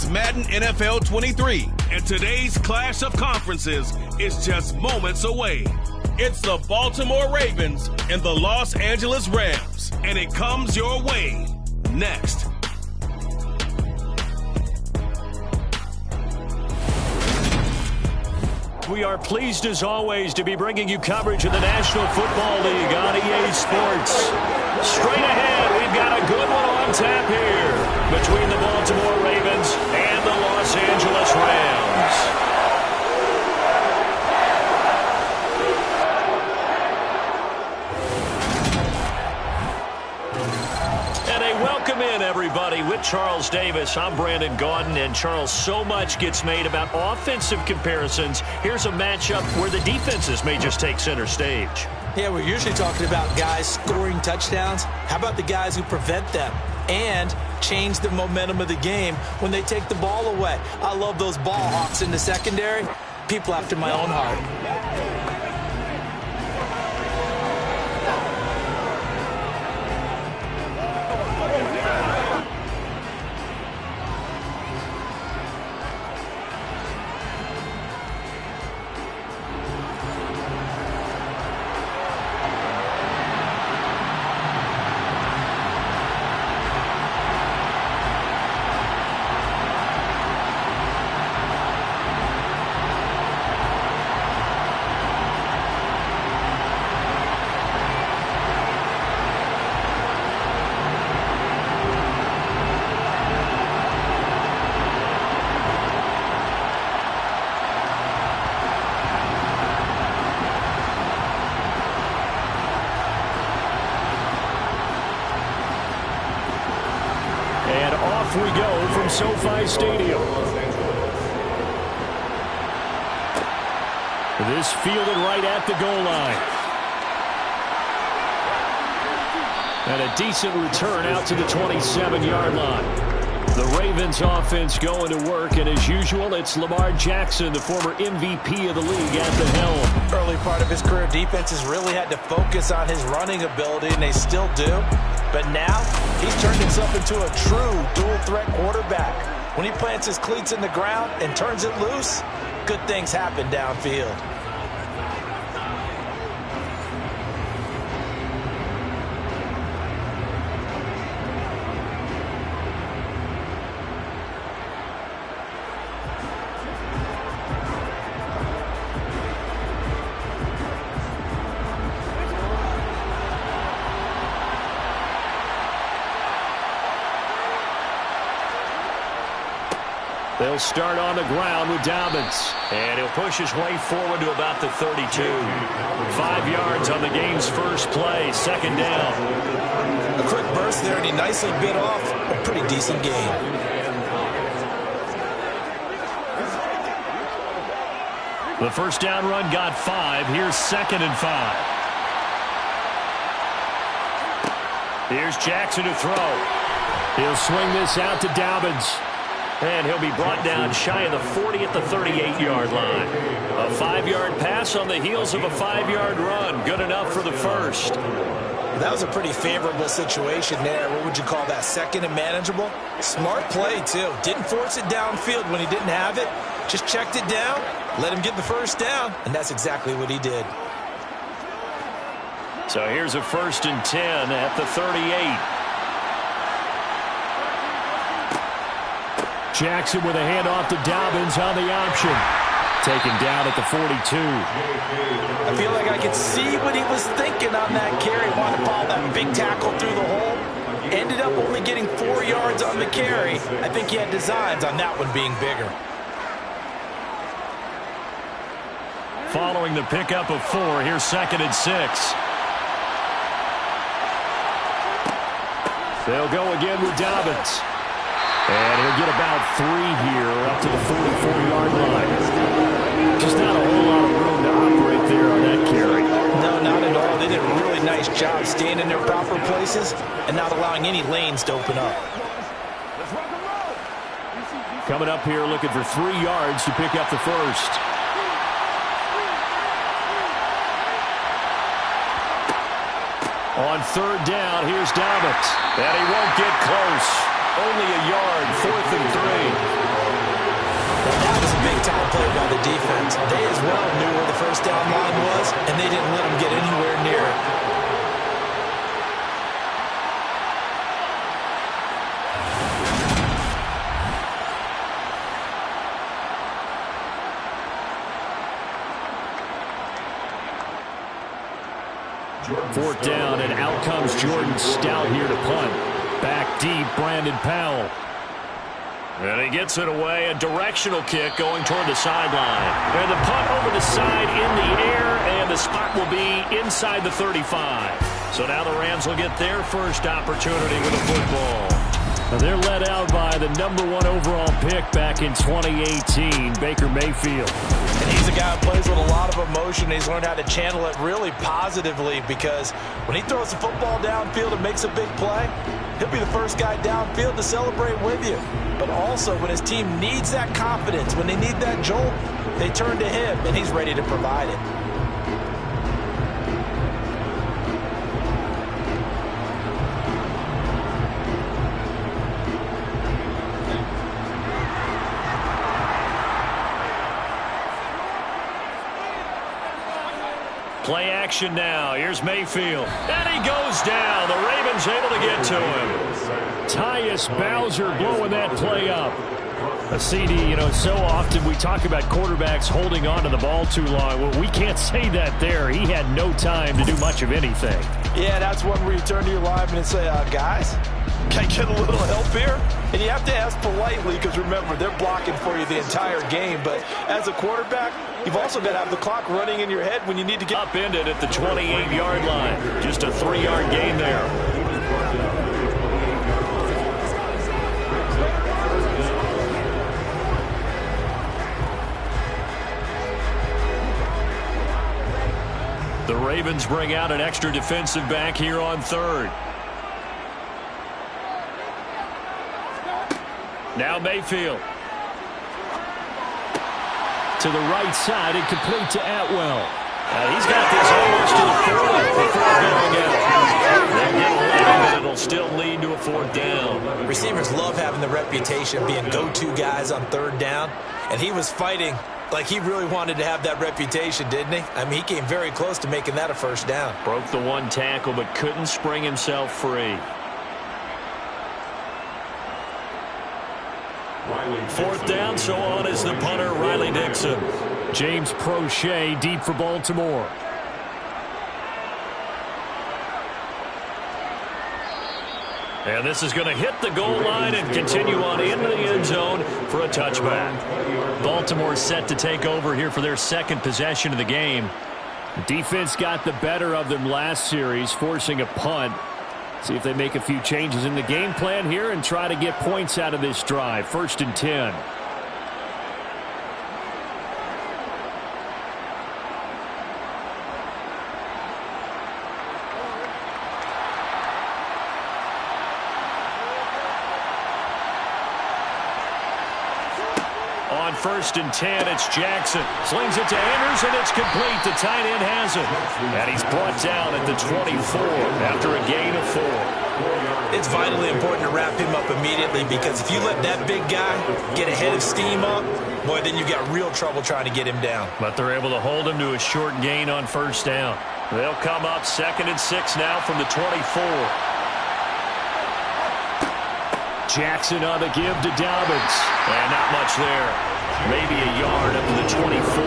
It's Madden NFL 23, and today's clash of conferences is just moments away. It's the Baltimore Ravens and the Los Angeles Rams, and it comes your way next. We are pleased as always to be bringing you coverage of the National Football League on EA Sports. Straight ahead, we've got a good one on tap here between the Baltimore Ravens and the Los Angeles Rams. Welcome in, everybody. With Charles Davis, I'm Brandon Gaudin, and Charles, so much gets made about offensive comparisons. Here's a matchup where the defenses may just take center stage. Yeah, we're usually talking about guys scoring touchdowns. How about the guys who prevent them and change the momentum of the game when they take the ball away? I love those ball hawks in the secondary. People after my own heart. We go from SoFi Stadium. This fielded right at the goal line. And a decent return out to the 27-yard line. The Ravens offense going to work, and as usual, it's Lamar Jackson, the former MVP of the league, at the helm. Early part of his career, defenses really had to focus on his running ability, and they still do. But now, he's turned himself into a true dual-threat quarterback. When he plants his cleats in the ground and turns it loose, good things happen downfield. They'll start on the ground with Dobbins. And he'll push his way forward to about the 32. 5 yards on the game's first play, second down. A quick burst there, and he nicely bit off a pretty decent gain. The first down run got 5. Here's 2nd and 5. Here's Jackson to throw. He'll swing this out to Dobbins. And he'll be brought down shy of the 40 at the 38-yard line. A 5-yard pass on the heels of a 5-yard run. Good enough for the first. That was a pretty favorable situation there. What would you call that? Second and manageable? Smart play, too. Didn't force it downfield when he didn't have it. Just checked it down, let him get the first down, and that's exactly what he did. So here's a 1st and 10 at the 38. Jackson with a handoff to Dobbins on the option. Taken down at the 42. I feel like I could see what he was thinking on that carry. Wanted to follow that big tackle through the hole. Ended up only getting 4 yards on the carry. I think he had designs on that one being bigger. Following the pickup of 4, here's 2nd and 6. They'll go again with Dobbins. And he'll get about 3 here up to the 44-yard line. Just not a whole lot of room to operate there on that carry. No, not at all. They did a really nice job staying in their proper places and not allowing any lanes to open up. Coming up here looking for 3 yards to pick up the first. On 3rd down, here's Dobbins. And he won't get close. Only a yard, 4th and 3. That was a big-time play by the defense. They as well knew where the first down line was, and they didn't let them get anywhere near it. Fourth down, and out comes Jordan Stout here to punt. Back deep, Brandon Powell. And he gets it away, a directional kick going toward the sideline. And the punt over the side in the air, and the spot will be inside the 35. So now the Rams will get their first opportunity with the football. Now they're led out by the #1 overall pick back in 2018, Baker Mayfield. And he's a guy who plays with a lot of emotion. He's learned how to channel it really positively, because when he throws the football downfield and makes a big play, he'll be the first guy downfield to celebrate with you. But also, when his team needs that confidence, when they need that jolt, they turn to him, and he's ready to provide it. Play action now. Here's Mayfield. And he goes down. The Ravens able to get to him. Tyus Bowser blowing that play up. A CD, so often we talk about quarterbacks holding on to the ball too long. Well, we can't say that there. He had no time to do much of anything. Yeah, that's one where you turn to your lineman and say, guys, can I get a little help here? And you have to ask politely, because remember, they're blocking for you the entire game. But as a quarterback, you've also got to have the clock running in your head when you need to get upended at the 28-yard line. Just a 3-yard gain there. The Ravens bring out an extra defensive back here on 3rd. Now Mayfield. To the right side and complete to Atwell. He's got this almost to the 40 before going out. They'll get away, but it'll still lead to a 4th down. Receivers love having the reputation of being go-to guys on 3rd down, and he was fighting like he really wanted to have that reputation, didn't he? I mean, he came very close to making that a 1st down. Broke the 1 tackle, but couldn't spring himself free. 4th down, so on is the punter, Riley Dixon. James Prochet deep for Baltimore. And this is going to hit the goal line and continue on into the end zone for a touchback. Baltimore set to take over here for their 2nd possession of the game. Defense got the better of them last series, forcing a punt. See if they make a few changes in the game plan here and try to get points out of this drive. 1st and 10. On 1st and 10, it's Jackson. Slings it to Anderson. It's complete. The tight end has it. And he's brought down at the 24 after a gain of 4. It's vitally important to wrap him up immediately, because if you let that big guy get a head of steam up, boy, then you got real trouble trying to get him down. But they're able to hold him to a short gain on 1st down. They'll come up 2nd and 6 now from the 24. Jackson on the give to Dobbins. And not much there. Maybe a yard up to the 24.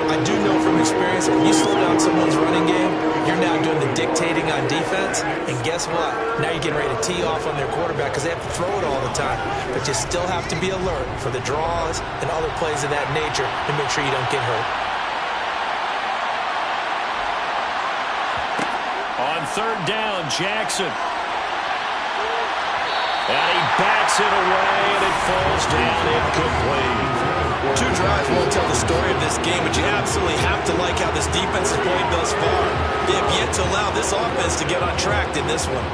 I do know from experience, when you slow down someone's running game, you're now doing the dictating on defense. And guess what? Now you're getting ready to tee off on their quarterback, because they have to throw it all the time. But you still have to be alert for the draws and other plays of that nature to make sure you don't get hurt. On 3rd down, Jackson. And he bats it away, and it falls down incomplete. 2 drives won't tell the story of this game, but you absolutely have to like how this defense has played thus far. They have yet to allow this offense to get on track in this one.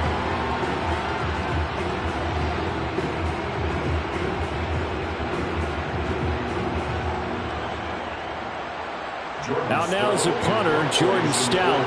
Out now is the punter, Jordan Stout.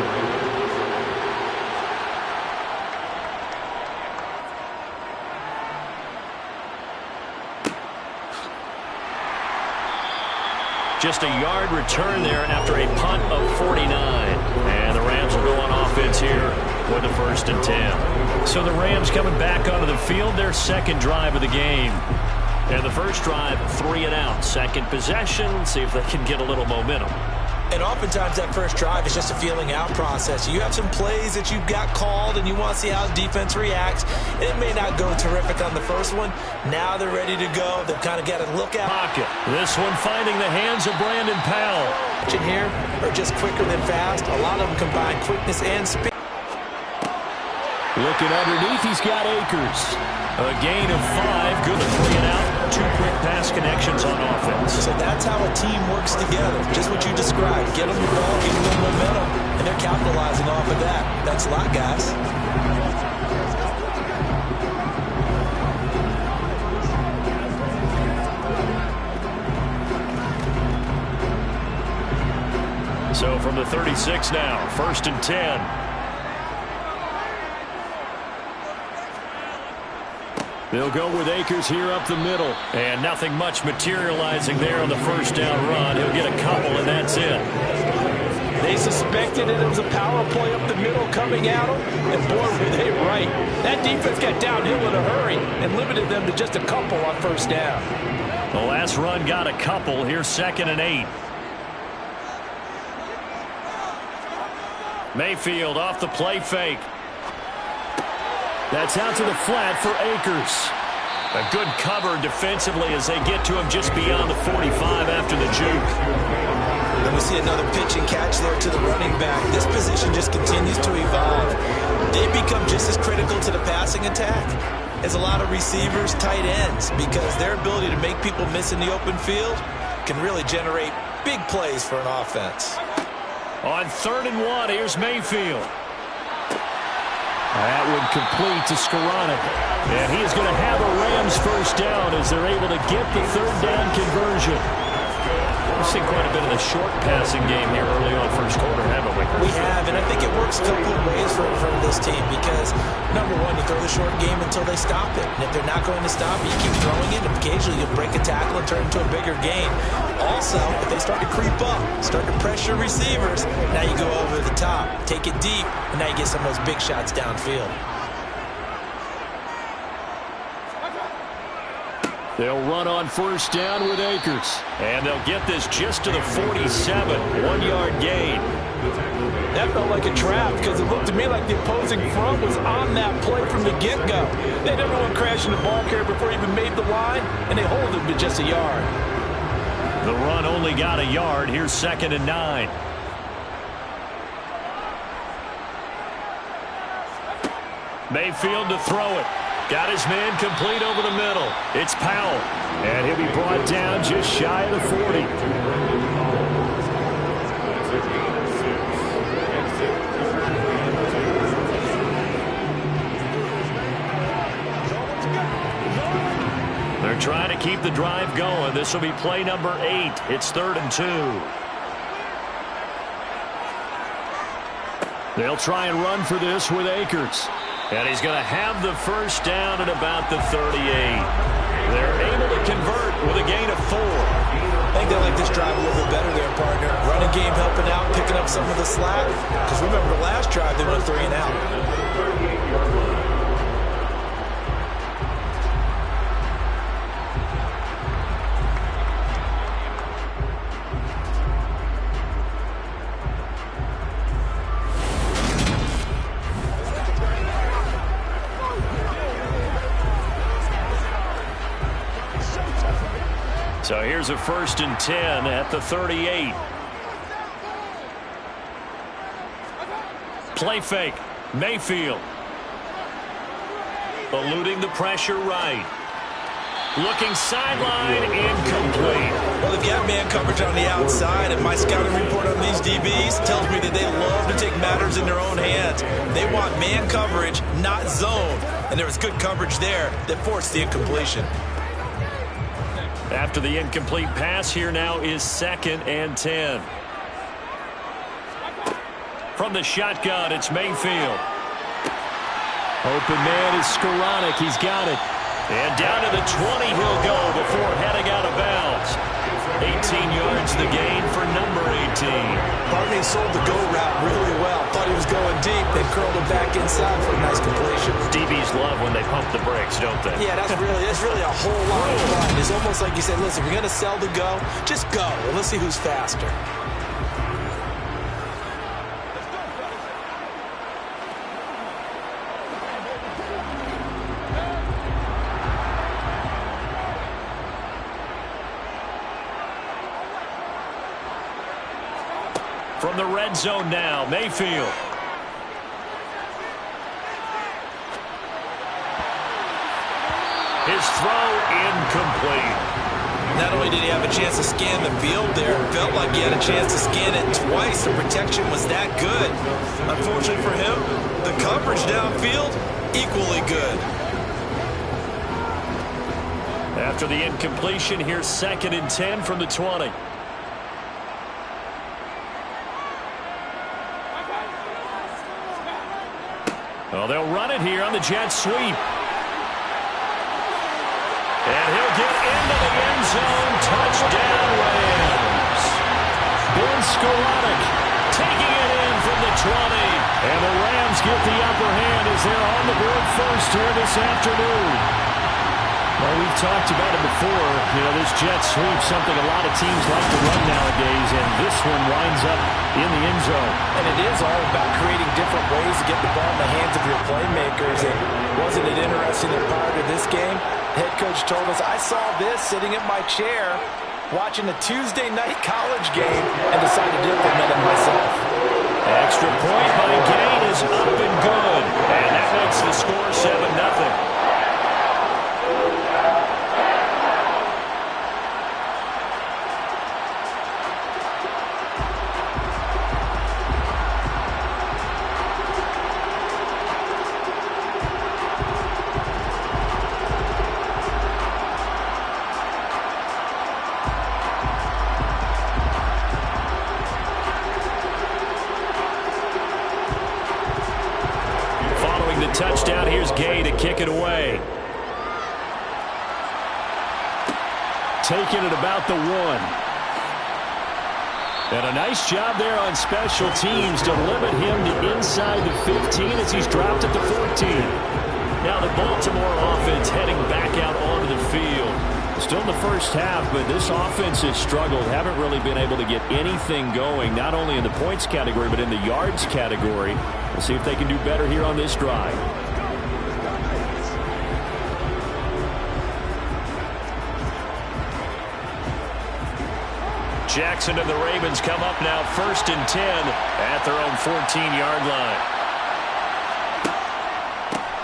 Just a yard return there after a punt of 49. And the Rams will go on offense here with the 1st and 10. So the Rams coming back onto the field, their second drive of the game. And the first drive, 3 and out. Second possession, see if they can get a little momentum. And oftentimes that first drive is just a feeling out process. You have some plays that you've got called and you want to see how the defense reacts. It may not go terrific on the first one. Now they're ready to go. They've kind of got to look out. Pocket. This one finding the hands of Brandon Powell. Here are just quicker than fast. A lot of them combine quickness and speed. Looking underneath, he's got Akers. A gain of 5, good 3 and out. 2 quick pass connections on offense. So that's how a team works together. Just what you described. Get them the ball, give them momentum, and they're capitalizing off of that. Thanks a lot, guys. So from the 36 now, 1st and 10. They'll go with Akers here up the middle. And nothing much materializing there on the first down run. He'll get a couple, and that's it. They suspected it was a power play up the middle coming at them, and boy, were they right. That defense got downhill in a hurry and limited them to just a couple on first down. The last run got a couple. Here's 2nd and 8. Mayfield off the play fake. That's out to the flat for Akers. A good cover defensively as they get to him just beyond the 45 after the juke. And we see another pitch and catch there to the running back. This position just continues to evolve. They become just as critical to the passing attack as a lot of receivers, tight ends, because their ability to make people miss in the open field can really generate big plays for an offense. On 3rd and 1, here's Mayfield. That would complete to Skoranek. And he is going to have a Rams first down as they're able to get the 3rd down conversion. We've seen quite a bit of the short passing game here early on first quarter, haven't we? We have, and I think it works a couple of ways for this team because, number one, you throw the short game until they stop it. And if they're not going to stop it, you keep throwing it, and occasionally you'll break a tackle and turn it into a bigger gain. Also, if they start to creep up, start to pressure receivers, now you go over the top, take it deep, and now you get some of those big shots downfield. They'll run on first down with Akers. And they'll get this just to the 47. 1-yard gain. That felt like a trap because it looked to me like the opposing front was on that play from the get-go. They had everyone crashing the ball carrier before he even made the line, and they hold him to just a yard. The run only got a yard. Here's 2nd and 9. Mayfield to throw it. Got his man complete over the middle. It's Powell. And he'll be brought down just shy of the 40. They're trying to keep the drive going. This will be play number 8. It's 3rd and 2. They'll try and run for this with Akers. And he's going to have the first down at about the 38. They're able to convert with a gain of 4. I think they like this drive a little bit better there, partner. Running game helping out, picking up some of the slack. Because remember the last drive, they went 3 and out. So here's a 1st and 10 at the 38. Play fake. Mayfield. Eluding the pressure right. Looking sideline, incomplete. Well, they've got man coverage on the outside, and my scouting report on these DBs tells me that they love to take matters in their own hands. They want man coverage, not zone. And there was good coverage there that forced the incompletion. After the incomplete pass, here now is 2nd and 10. From the shotgun, it's Mayfield. Open man is Skoranek. He's got it. And down to the 20 he'll go before heading out of bounds. 18 yards the gain for number 18. Barney sold the go route really well. Thought he was going deep, then curled it back inside for a nice completion. DBs love when they pump the brakes, don't they? Yeah, that's really a whole lot of fun. It's almost like you said, listen, if you're going to sell the go, just go. And let's see who's faster. From the red zone now, Mayfield. His throw incomplete. Not only did he have a chance to scan the field there, it felt like he had a chance to scan it twice. The protection was that good. Unfortunately for him, the coverage downfield, equally good. After the incompletion, here's 2nd and 10 from the 20. Well, they'll run it here on the jet sweep. And he'll get into the end zone. Touchdown, Rams. Ben Skowronek taking it in from the 20. And the Rams get the upper hand as they're on the board first here this afternoon. Well, we've talked about it before. You know, this jet sweep, something a lot of teams like to run nowadays, and this one winds up in the end zone. And it is all about creating different ways to get the ball in the hands of your playmakers. And wasn't it interesting that prior to this game, the head coach told us, I saw this sitting in my chair watching a Tuesday night college game and decided to implement it myself. Extra point by Gain is up and good. And that makes the score 7-0. Touchdown, here's Gay to kick it away. Taking it about the 1. And a nice job there on special teams to limit him to inside the 15 as he's dropped at the 14. Now the Baltimore offense heading back out onto the field. Still in the first half, but this offense has struggled. Haven't really been able to get anything going, not only in the points category, but in the yards category. We'll see if they can do better here on this drive. Jackson and the Ravens come up now 1st and 10 at their own 14-yard line.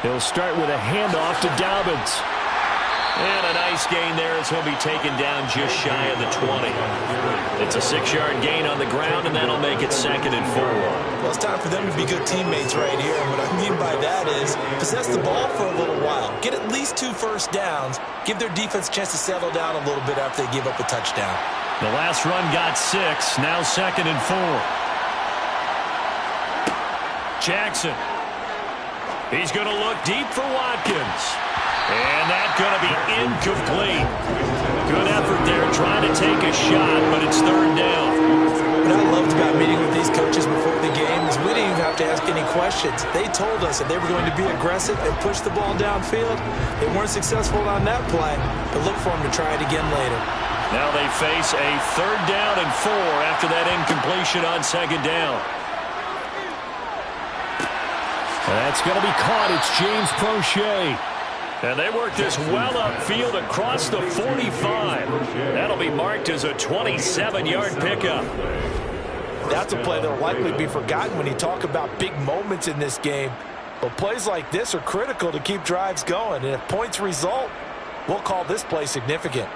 He'll start with a handoff to Dobbins. And a nice gain there as he'll be taken down just shy of the 20. It's a 6-yard gain on the ground, and that'll make it 2nd and 4. Well, it's time for them to be good teammates right here. And what I mean by that is possess the ball for a little while. Get at least 2 first downs. Give their defense a chance to settle down a little bit after they give up a touchdown. The last run got 6. Now 2nd and 4. Jackson. He's going to look deep for Watkins. And that's going to be incomplete. Good effort there trying to take a shot, but it's 3rd down. What I loved about meeting with these coaches before the game is we didn't even have to ask any questions. They told us that they were going to be aggressive and push the ball downfield. They weren't successful on that play, but look for them to try it again later. Now they face a 3rd down and 4 after that incompletion on 2nd down. That's going to be caught. It's James Prochet. And they work this well upfield across the 45. That'll be marked as a 27-yard pickup. That's a play that will likely be forgotten when you talk about big moments in this game. But plays like this are critical to keep drives going. And if points result, we'll call this play significant.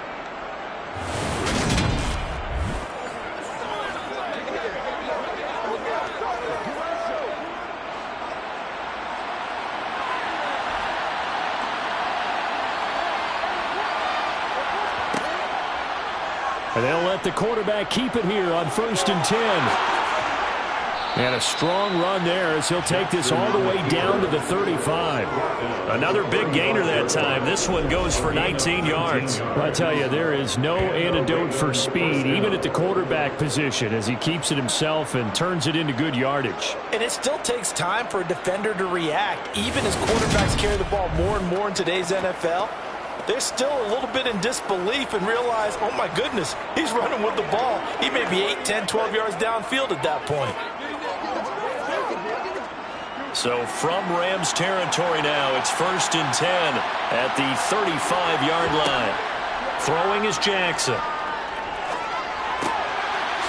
And they'll let the quarterback keep it here on 1st and 10. And a strong run there as he'll take this all the way down to the 35. Another big gainer that time. This one goes for 19 yards. Well, I tell you, there is no antidote for speed, even at the quarterback position, as he keeps it himself and turns it into good yardage. And it still takes time for a defender to react. Even as quarterbacks carry the ball more and more in today's NFL, they're still a little bit in disbelief and realize, oh my goodness, he's running with the ball. He may be 8, 10, 12 yards downfield at that point. So from Rams territory now, it's 1st and 10 at the 35-yard line. Throwing is Jackson.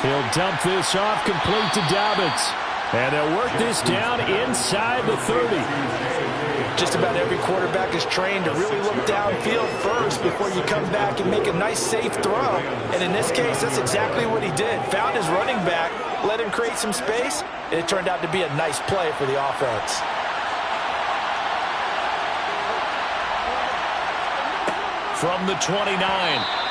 He'll dump this off complete to Dobbins. And they'll work this down inside the 30. Just about every quarterback is trained to really look downfield first before you come back and make a nice, safe throw. And in this case, that's exactly what he did. Found his running back, let him create some space, and it turned out to be a nice play for the offense. From the 29,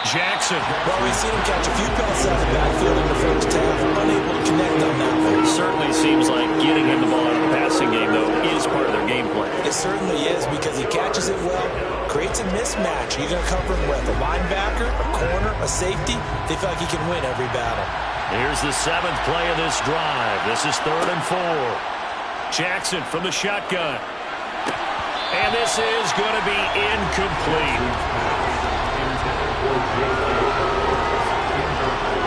Jackson. Well, we've seen him catch a few passes out of the backfield in the first half, unable to connect on that one. Certainly seems like getting him the ball out of the passing game, though, is part of their game plan. It certainly is, because he catches it well, creates a mismatch. You're going to cover him with a linebacker, a corner, a safety. They feel like he can win every battle. Here's the 7th play of this drive. This is 3rd and 4. Jackson from the shotgun. And this is going to be incomplete.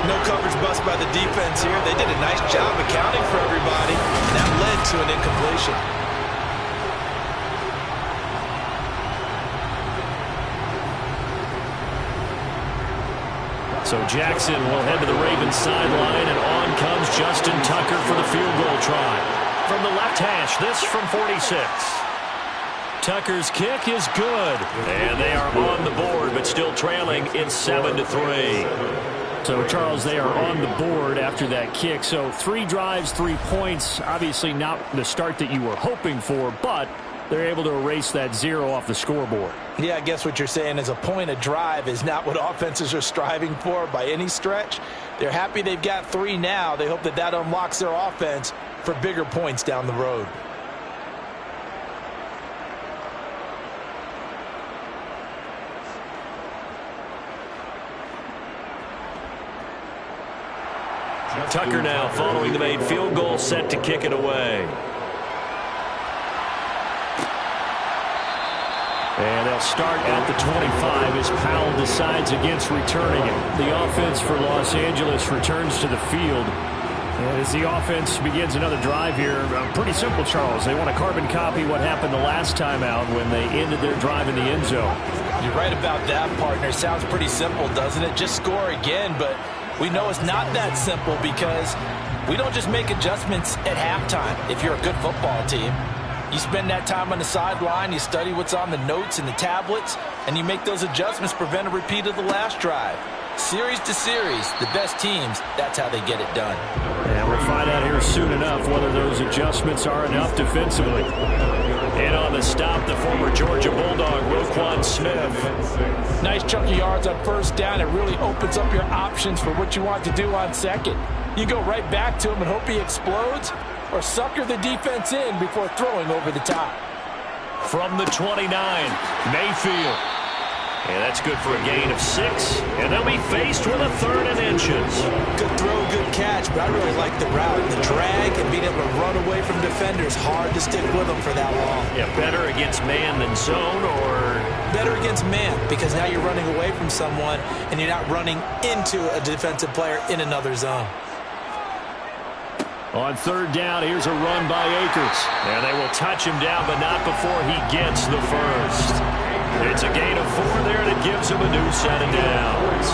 No coverage bust by the defense here. They did a nice job accounting for everybody, and that led to an incompletion. So Jackson will head to the Ravens sideline, and on comes Justin Tucker for the field goal try. From the left hash, this from 46. Tucker's kick is good. And they are on the board, but still trailing in 7-3. So, Charles, they are on the board after that kick. So 3 drives, 3 points. Obviously not the start that you were hoping for, but they're able to erase that 0 off the scoreboard. Yeah, I guess what you're saying is a point a drive is not what offenses are striving for by any stretch. They're happy they've got 3 now. They hope that that unlocks their offense for bigger points down the road. Tucker now following the made field goal, set to kick it away. And they'll start at the 25 as Powell decides against returning it. The offense for Los Angeles returns to the field. And as the offense begins another drive here, pretty simple, Charles. They want to carbon copy what happened the last time out when they ended their drive in the end zone. You're right about that, partner. Sounds pretty simple, doesn't it? Just score again, but we know it's not that simple because we don't just make adjustments at halftime if you're a good football team. You spend that time on the sideline, you study what's on the notes and the tablets, and you make those adjustments, prevent a repeat of the last drive. Series to series, the best teams, that's how they get it done. And we'll find out here soon enough whether those adjustments are enough defensively. And on the stop, the former Georgia Bulldog, Roquan Smith. Nice chunk of yards on first down. It really opens up your options for what you want to do on second. You go right back to him and hope he explodes, or sucker the defense in before throwing over the top. From the 29, Mayfield. And that's good for a gain of 6. And they'll be faced with a 3rd and inches. Good throw, good catch, but I really like the route. The drag and being able to run away from defenders, hard to stick with them for that long. Yeah, better against man than zone, or? Better against man, because now you're running away from someone and you're not running into a defensive player in another zone. On 3rd down, here's a run by Akers. And they will touch him down, but not before he gets the first. It's a gain of 4 there, and it gives him a new set of downs.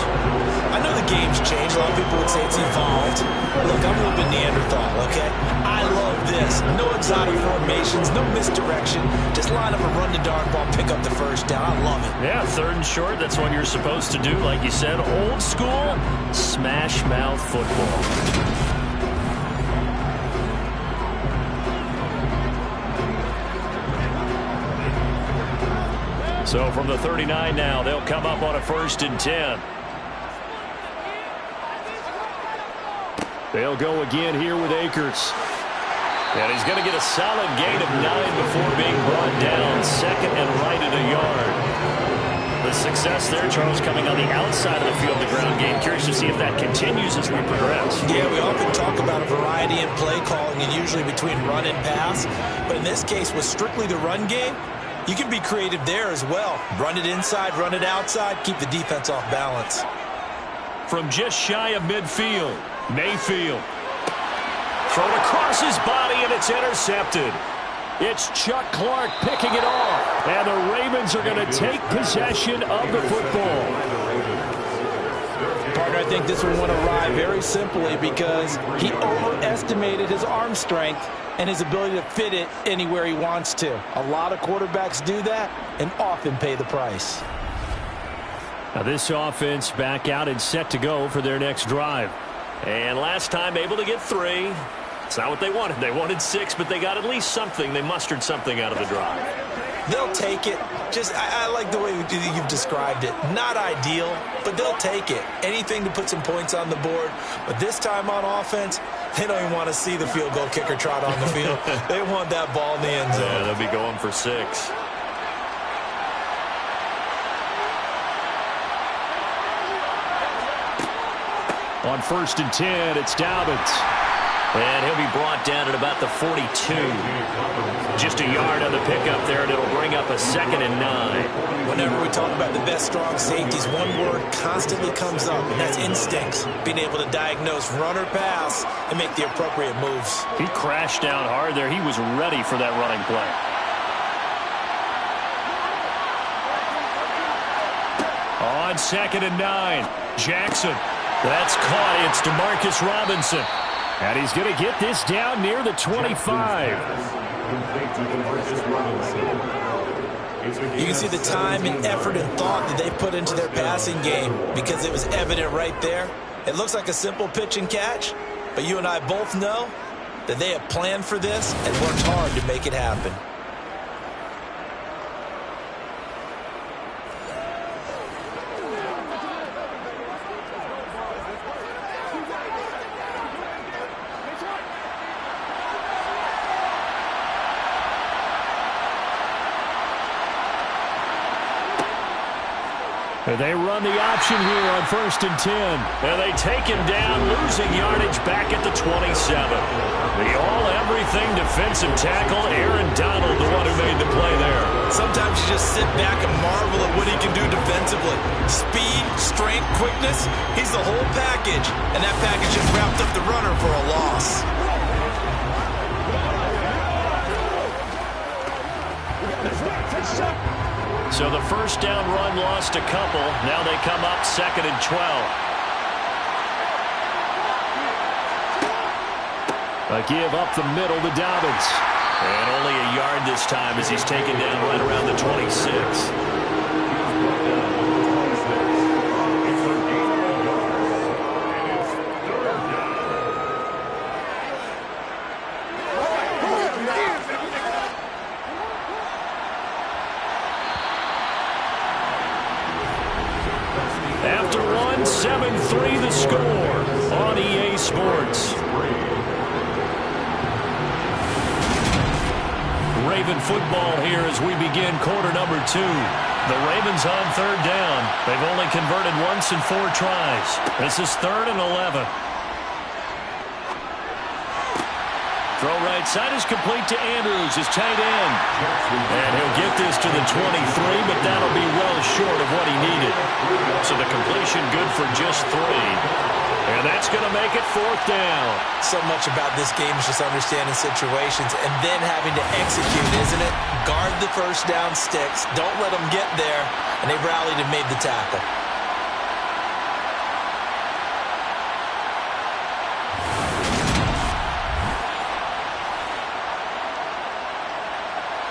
I know the game's changed. A lot of people would say it's evolved. Look, I'm a little bit Neanderthal, okay? I love this. No exotic formations, no misdirection. Just line up and run the darn ball, pick up the first down. I love it. Yeah, 3rd and short, that's what you're supposed to do. Like you said, old school, smash mouth football. So from the 39 now, they'll come up on a 1st and 10. They'll go again here with Akers. And he's going to get a solid gain of 9 before being brought down. Second and right at a yard. The success there, Charles, coming on the outside of the field, the ground game. Curious to see if that continues as we progress. Yeah, we often talk about a variety in play calling and usually between run and pass. But in this case, with strictly the run game, you can be creative there as well. Run it inside, run it outside, keep the defense off balance. From just shy of midfield, Mayfield. Thrown across his body, and it's intercepted. It's Chuck Clark picking it off. And the Ravens are going to take possession of the football. Partner, I think this one went awry very simply because he overestimated his arm strength and his ability to fit it anywhere he wants to. A lot of quarterbacks do that and often pay the price. Now this offense back out and set to go for their next drive. And last time able to get 3. It's not what they wanted. They wanted 6, but they got at least something. They mustered something out of the drive. They'll take it. I like the way you've described it. Not ideal, but they'll take it. Anything to put some points on the board. But this time on offense, they don't even want to see the field goal kicker trot on the field. They want that ball in the end zone. Yeah, they'll be going for 6. On 1st and 10, it's Dobbins. And he'll be brought down at about the 42. Just a yard on the pickup there, and it'll bring up a 2nd and 9. Whenever we talk about the best strong safeties, one word constantly comes up, and that's instincts. Being able to diagnose run or pass and make the appropriate moves. He crashed down hard there. He was ready for that running play. On 2nd and 9, Jackson. That's caught. It's DeMarcus Robinson. And he's going to get this down near the 25. You can see the time and effort and thought that they put into their passing game because it was evident right there. It looks like a simple pitch and catch, but you and I both know that they have planned for this and worked hard to make it happen. They run the option here on 1st and 10. And they take him down, losing yardage back at the 27. The all-everything defensive tackle, Aaron Donald, the one who made the play there. Sometimes you just sit back and marvel at what he can do defensively. Speed, strength, quickness, he's the whole package. And that package just wrapped up the runner for a loss. So the first down run lost a couple. Now they come up 2nd and 12. A give up the middle to Dobbins. And only a yard this time as he's taken down right around the 26. After one, 7-3 the score on EA Sports. Raven football here as we begin quarter number 2. The Ravens on 3rd down. They've only converted once in 4 tries. This is 3rd and 11. Throw right side is complete to Andrews, his tight end. And he'll get this to the 23, but that'll be well short of what he needed. So the completion good for just 3. And that's going to make it 4th down. So much about this game is just understanding situations and then having to execute, isn't it? Guard the first down sticks. Don't let them get there. And they rallied and made the tackle.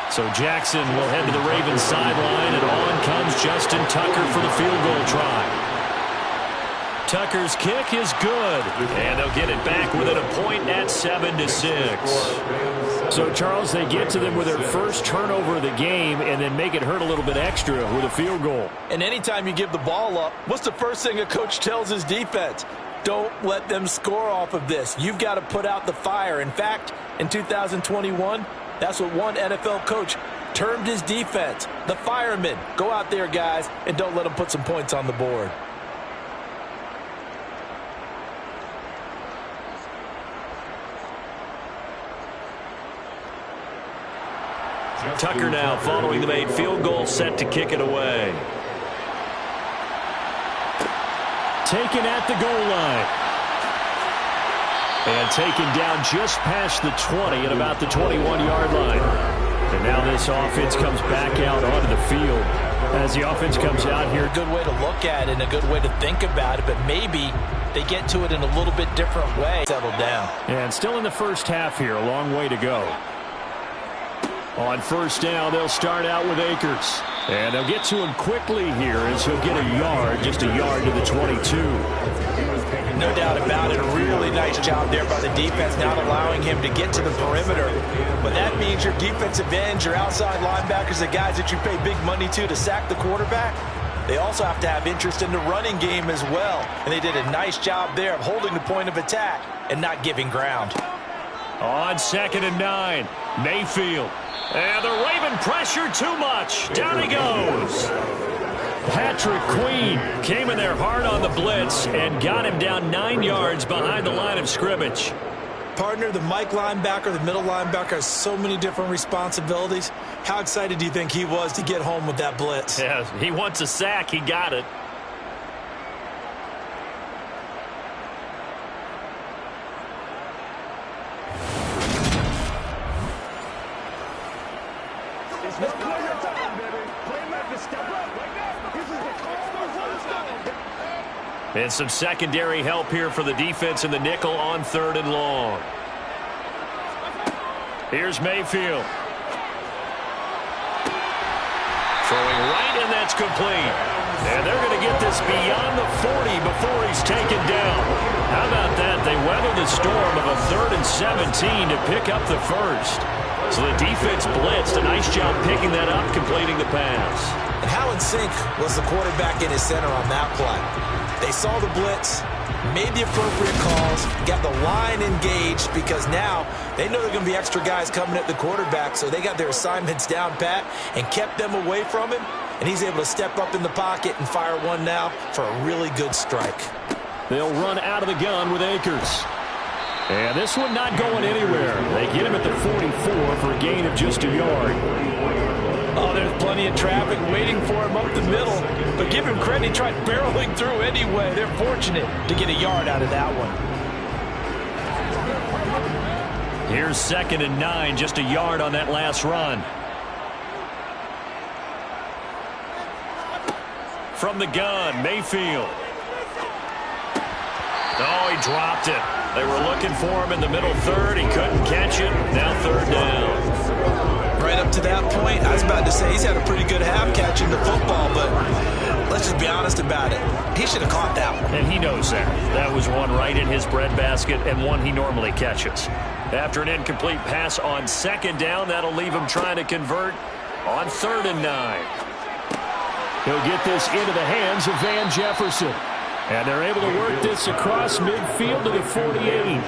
So Jackson will head to the Ravens sideline, and on comes Justin Tucker for the field goal try. Tucker's kick is good, and they'll get it back within a point at 7-6. So, Charles, they get to them with their first turnover of the game and then make it hurt a little bit extra with a field goal. And anytime you give the ball up, what's the first thing a coach tells his defense? Don't let them score off of this. You've got to put out the fire. In fact, in 2021? That's what one NFL coach termed his defense. The firemen. Go out there, guys, and don't let them put some points on the board. Tucker now following the made field goal, set to kick it away. Taken at the goal line. And taken down just past the 20 at about the 21-yard line. And now this offense comes back out onto the field. As the offense comes out here. A good way to look at it and a good way to think about it, but maybe they get to it in a little bit different way. Settle down. And still in the first half here, a long way to go. On first down, they'll start out with Akers. And they'll get to him quickly here as he'll get a yard, just a yard to the 22. No doubt about it. A really nice job there by the defense, not allowing him to get to the perimeter. But that means your defensive ends, your outside linebackers, the guys that you pay big money to sack the quarterback, they also have to have interest in the running game as well. And they did a nice job there of holding the point of attack and not giving ground. On 2nd and 9, Mayfield. And the Raven pressure too much. Down he goes. Patrick Queen came in there hard on the blitz and got him down 9 yards behind the line of scrimmage. Partner, the Mike linebacker, the middle linebacker has so many different responsibilities. How excited do you think he was to get home with that blitz? Yeah, he wants a sack. He got it. And some secondary help here for the defense in the nickel on 3rd and long. Here's Mayfield. Throwing right, and that's complete. And they're going to get this beyond the 40 before he's taken down. How about that? They weather the storm of a 3rd and 17 to pick up the first. So the defense blitzed. A nice job picking that up, completing the pass. And how in sync was the quarterback in his center on that play? They saw the blitz, made the appropriate calls, got the line engaged because now they know there are going to be extra guys coming at the quarterback, so they got their assignments down pat and kept them away from him, and he's able to step up in the pocket and fire one now for a really good strike. They'll run out of the gun with Akers. And this one not going anywhere. They get him at the 44 for a gain of just a yard. Oh, there's plenty of traffic waiting for him up the middle. But give him credit, he tried barreling through anyway. They're fortunate to get a yard out of that one. Here's 2nd and 9, just a yard on that last run. From the gun, Mayfield. Oh, he dropped it. They were looking for him in the middle 3rd. He couldn't catch it. Now 3rd down. Right up to that point, I was about to say he's had a pretty good half catching the football, but let's just be honest about it. He should have caught that one. And he knows that. That was one right in his breadbasket and one he normally catches. After an incomplete pass on 2nd down, that'll leave him trying to convert on 3rd and 9. He'll get this into the hands of Van Jefferson. And they're able to work this across midfield to the 48.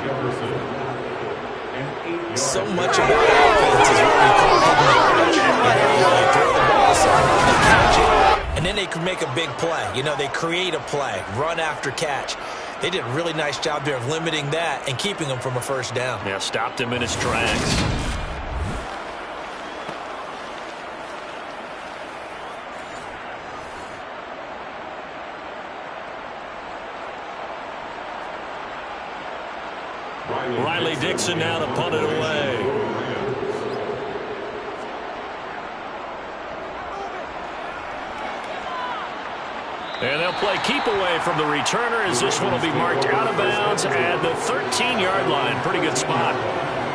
So much of that offense is what we call hidden yardage. They throw the ball to someone, they catch it, and then they can make a big play. You know, they create a play, run after catch. They did a really nice job there of limiting that and keeping him from a first down. Yeah, stopped him in his tracks. Riley Dixon now to punt it away. And they'll play keep away from the returner as this one will be marked out of bounds at the 13-yard line. Pretty good spot.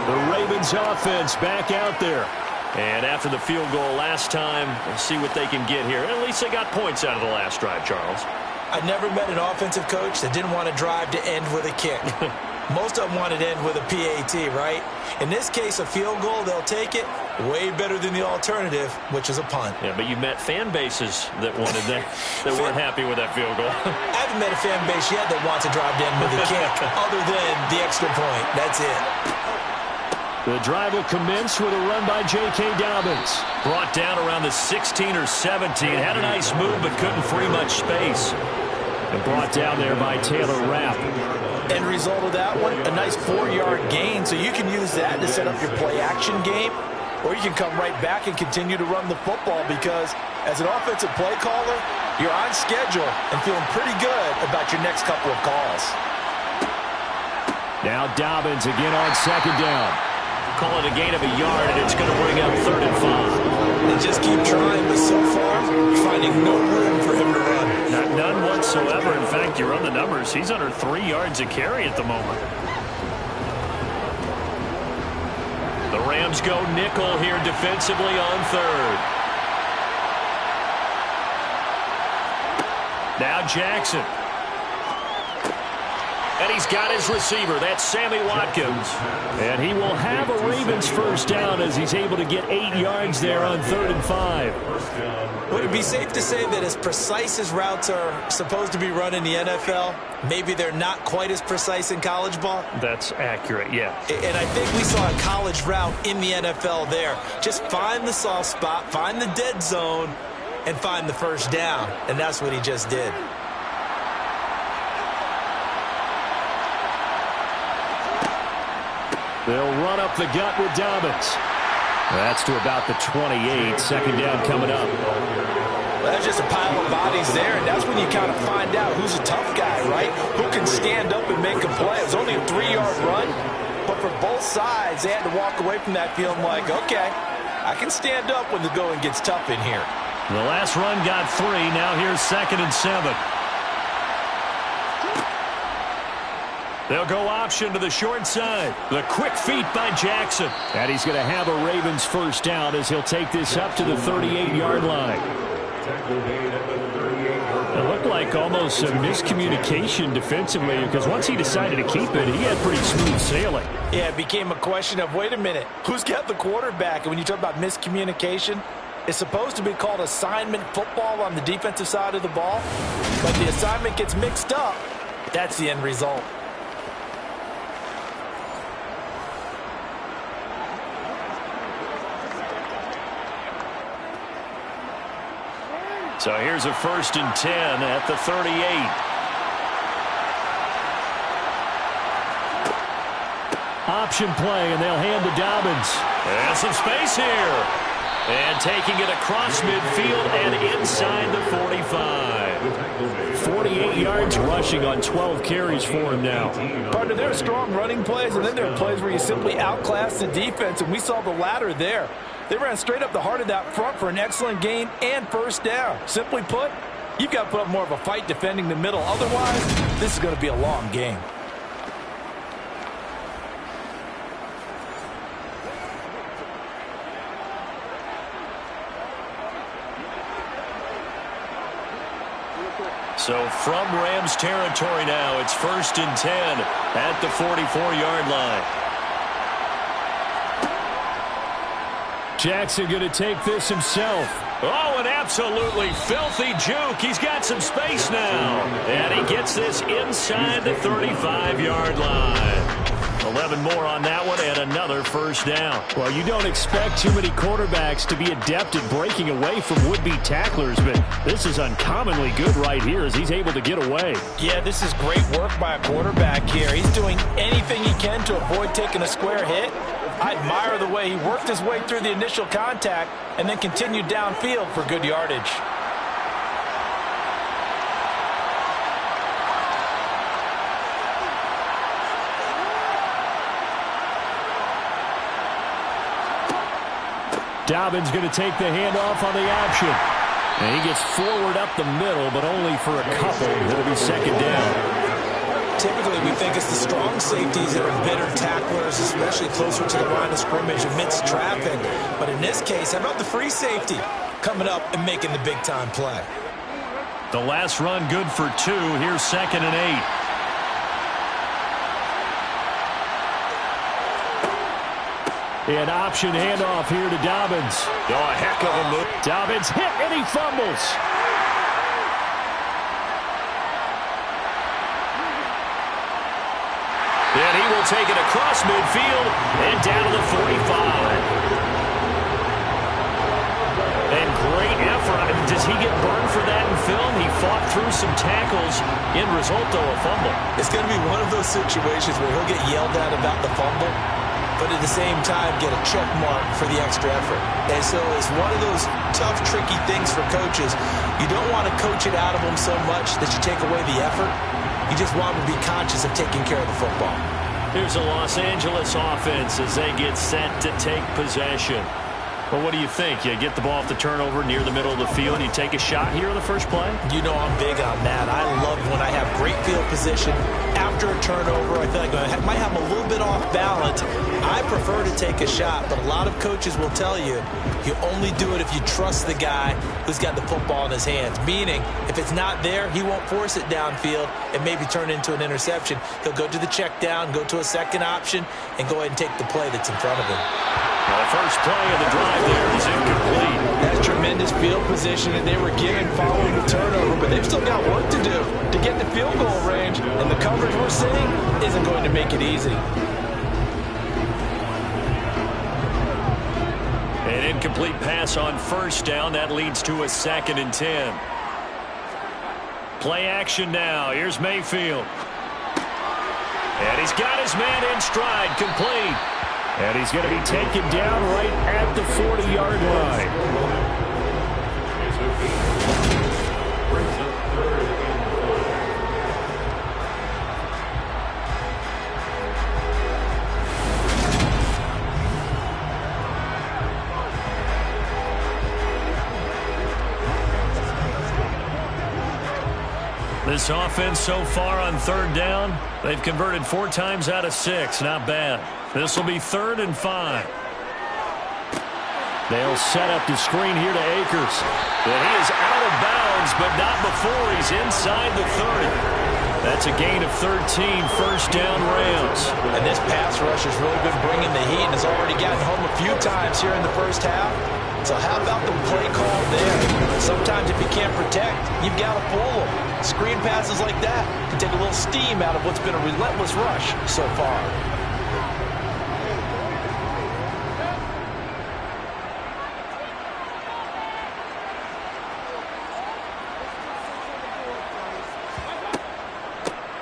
The Ravens offense back out there. And after the field goal last time, we'll see what they can get here. At least they got points out of the last drive, Charles. I never met an offensive coach that didn't want to drive to end with a kick. Most of them want to end with a PAT, right? In this case, a field goal, they'll take it. Way better than the alternative, which is a punt. Yeah, but you met fan bases that wanted that, that weren't happy with that field goal. I haven't met a fan base yet that wants to drive to end with a kick, other than the extra point. That's it. The drive will commence with a run by J.K. Dobbins. Brought down around the 16 or 17. Had a nice move, but couldn't free much space. And brought down there by Taylor Rapp. End result of that one, a nice 4-yard gain. So you can use that to set up your play-action game, or you can come right back and continue to run the football because as an offensive play caller, you're on schedule and feeling pretty good about your next couple of calls. Now Dobbins again on second down. Call it a gain of a yard, and it's going to bring up 3rd and 5. They just keep trying, but so far, finding no room for him to run. None whatsoever. In fact, you run the numbers. He's under 3 yards a carry at the moment. The Rams go nickel here defensively on 3rd. Now Jackson. And he's got his receiver. That's Sammy Watkins. And he will have a Ravens first down as he's able to get 8 yards there on 3rd and 5. Would it be safe to say that as precise as routes are supposed to be run in the NFL, maybe they're not quite as precise in college ball? That's accurate, yeah. And I think we saw a college route in the NFL there. Just find the soft spot, find the dead zone, and find the first down. And that's what he just did. They'll run up the gut with Dobbins. That's to about the 28. Second down coming up. Well, that's just a pile of bodies there, and that's when you kind of find out who's a tough guy, right? Who can stand up and make a play. It was only a 3-yard run, but for both sides, they had to walk away from that feeling like, okay, I can stand up when the going gets tough in here. The last run got 3. Now here's 2nd and 7. They'll go option to the short side. The quick feet by Jackson. And he's going to have a Ravens first down as he'll take this up to the 38-yard line. It looked like almost a miscommunication defensively because once he decided to keep it, he had pretty smooth sailing. Yeah, it became a question of, wait a minute, who's got the quarterback? And when you talk about miscommunication, it's supposed to be called assignment football on the defensive side of the ball. But the assignment gets mixed up. That's the end result. So here's a 1st and 10 at the 38. Option play, and they'll hand to Dobbins. And some space here. And taking it across midfield and inside the 45. 48 yards rushing on 12 carries for him now. Partner, there are strong running plays, and then there are plays where you simply outclass the defense, and we saw the latter there. They ran straight up the heart of that front for an excellent gain and first down. Simply put, you've got to put up more of a fight defending the middle. Otherwise, this is going to be a long game. So from Rams territory now, it's 1st and 10 at the 44-yard line. Jackson going to take this himself. Oh, an absolutely filthy juke. He's got some space now. And he gets this inside the 35-yard line. 11 more on that one and another first down. Well, you don't expect too many quarterbacks to be adept at breaking away from would-be tacklers, but this is uncommonly good right here as he's able to get away. Yeah, this is great work by a quarterback here. He's doing anything he can to avoid taking a square hit. I admire the way he worked his way through the initial contact and then continued downfield for good yardage. Dobbins going to take the handoff on the option. And he gets forward up the middle, but only for a couple. It'll be second down. Typically, we think it's the strong safeties that are better tacklers, especially closer to the line of scrimmage amidst traffic. But in this case, how about the free safety coming up and making the big-time play? The last run good for 2. Here's 2nd and 8. An option handoff here to Dobbins. Oh, a heck of a move. Dobbins hit, and he fumbles. And he will take it across midfield and down to the 45. And great effort. I mean, does he get burned for that in film? He fought through some tackles. End result, though, a fumble. It's going to be one of those situations where he'll get yelled at about the fumble, but at the same time get a check mark for the extra effort. And so it's one of those tough, tricky things for coaches. You don't want to coach it out of them so much that you take away the effort. You just want them to be conscious of taking care of the football. Here's the Los Angeles offense as they get set to take possession. Well, what do you think? You get the ball off the turnover near the middle of the field. You take a shot here on the first play? You know I'm big on that. I love when I have great field position after a turnover. I feel like I might have a little bit off balance. I prefer to take a shot, but a lot of coaches will tell you you only do it if you trust the guy who's got the football in his hands. Meaning, if it's not there, he won't force it downfield and maybe turn it into an interception. He'll go to the check down, go to a second option, and go ahead and take the play that's in front of him. Well, the first play of the drive there is incomplete. That's tremendous field position that they were given following the turnover, but they've still got work to do to get the field goal range, and the coverage we're seeing isn't going to make it easy. An incomplete pass on first down. That leads to a 2nd and 10. Play action now. Here's Mayfield. And he's got his man in stride, complete. And he's going to be taken down right at the 40-yard line. This offense so far on 3rd down, they've converted 4 times out of 6. Not bad. This will be 3rd and 5. They'll set up the screen here to Akers. And he is out of bounds, but not before he's inside the 30. That's a gain of 13, first down Rams. And this pass rush has really been bringing the heat and has already gotten home a few times here in the first half. So how about the play call there? Sometimes if you can't protect, you've got to pull them. Screen passes like that can take a little steam out of what's been a relentless rush so far.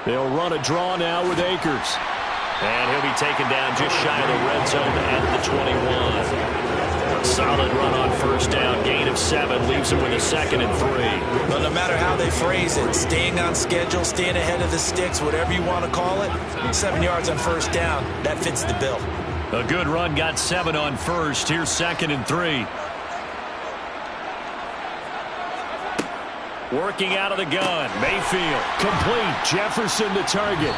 They'll run a draw now with Akers. And he'll be taken down just shy of the red zone at the 21. A solid run on first down. Gain of 7 leaves him with a 2nd and 3. But no matter how they phrase it, staying on schedule, staying ahead of the sticks, whatever you want to call it, 7 yards on first down, that fits the bill. A good run, got 7 on first. Here's 2nd and 3. Working out of the gun. Mayfield. Complete. Jefferson to target.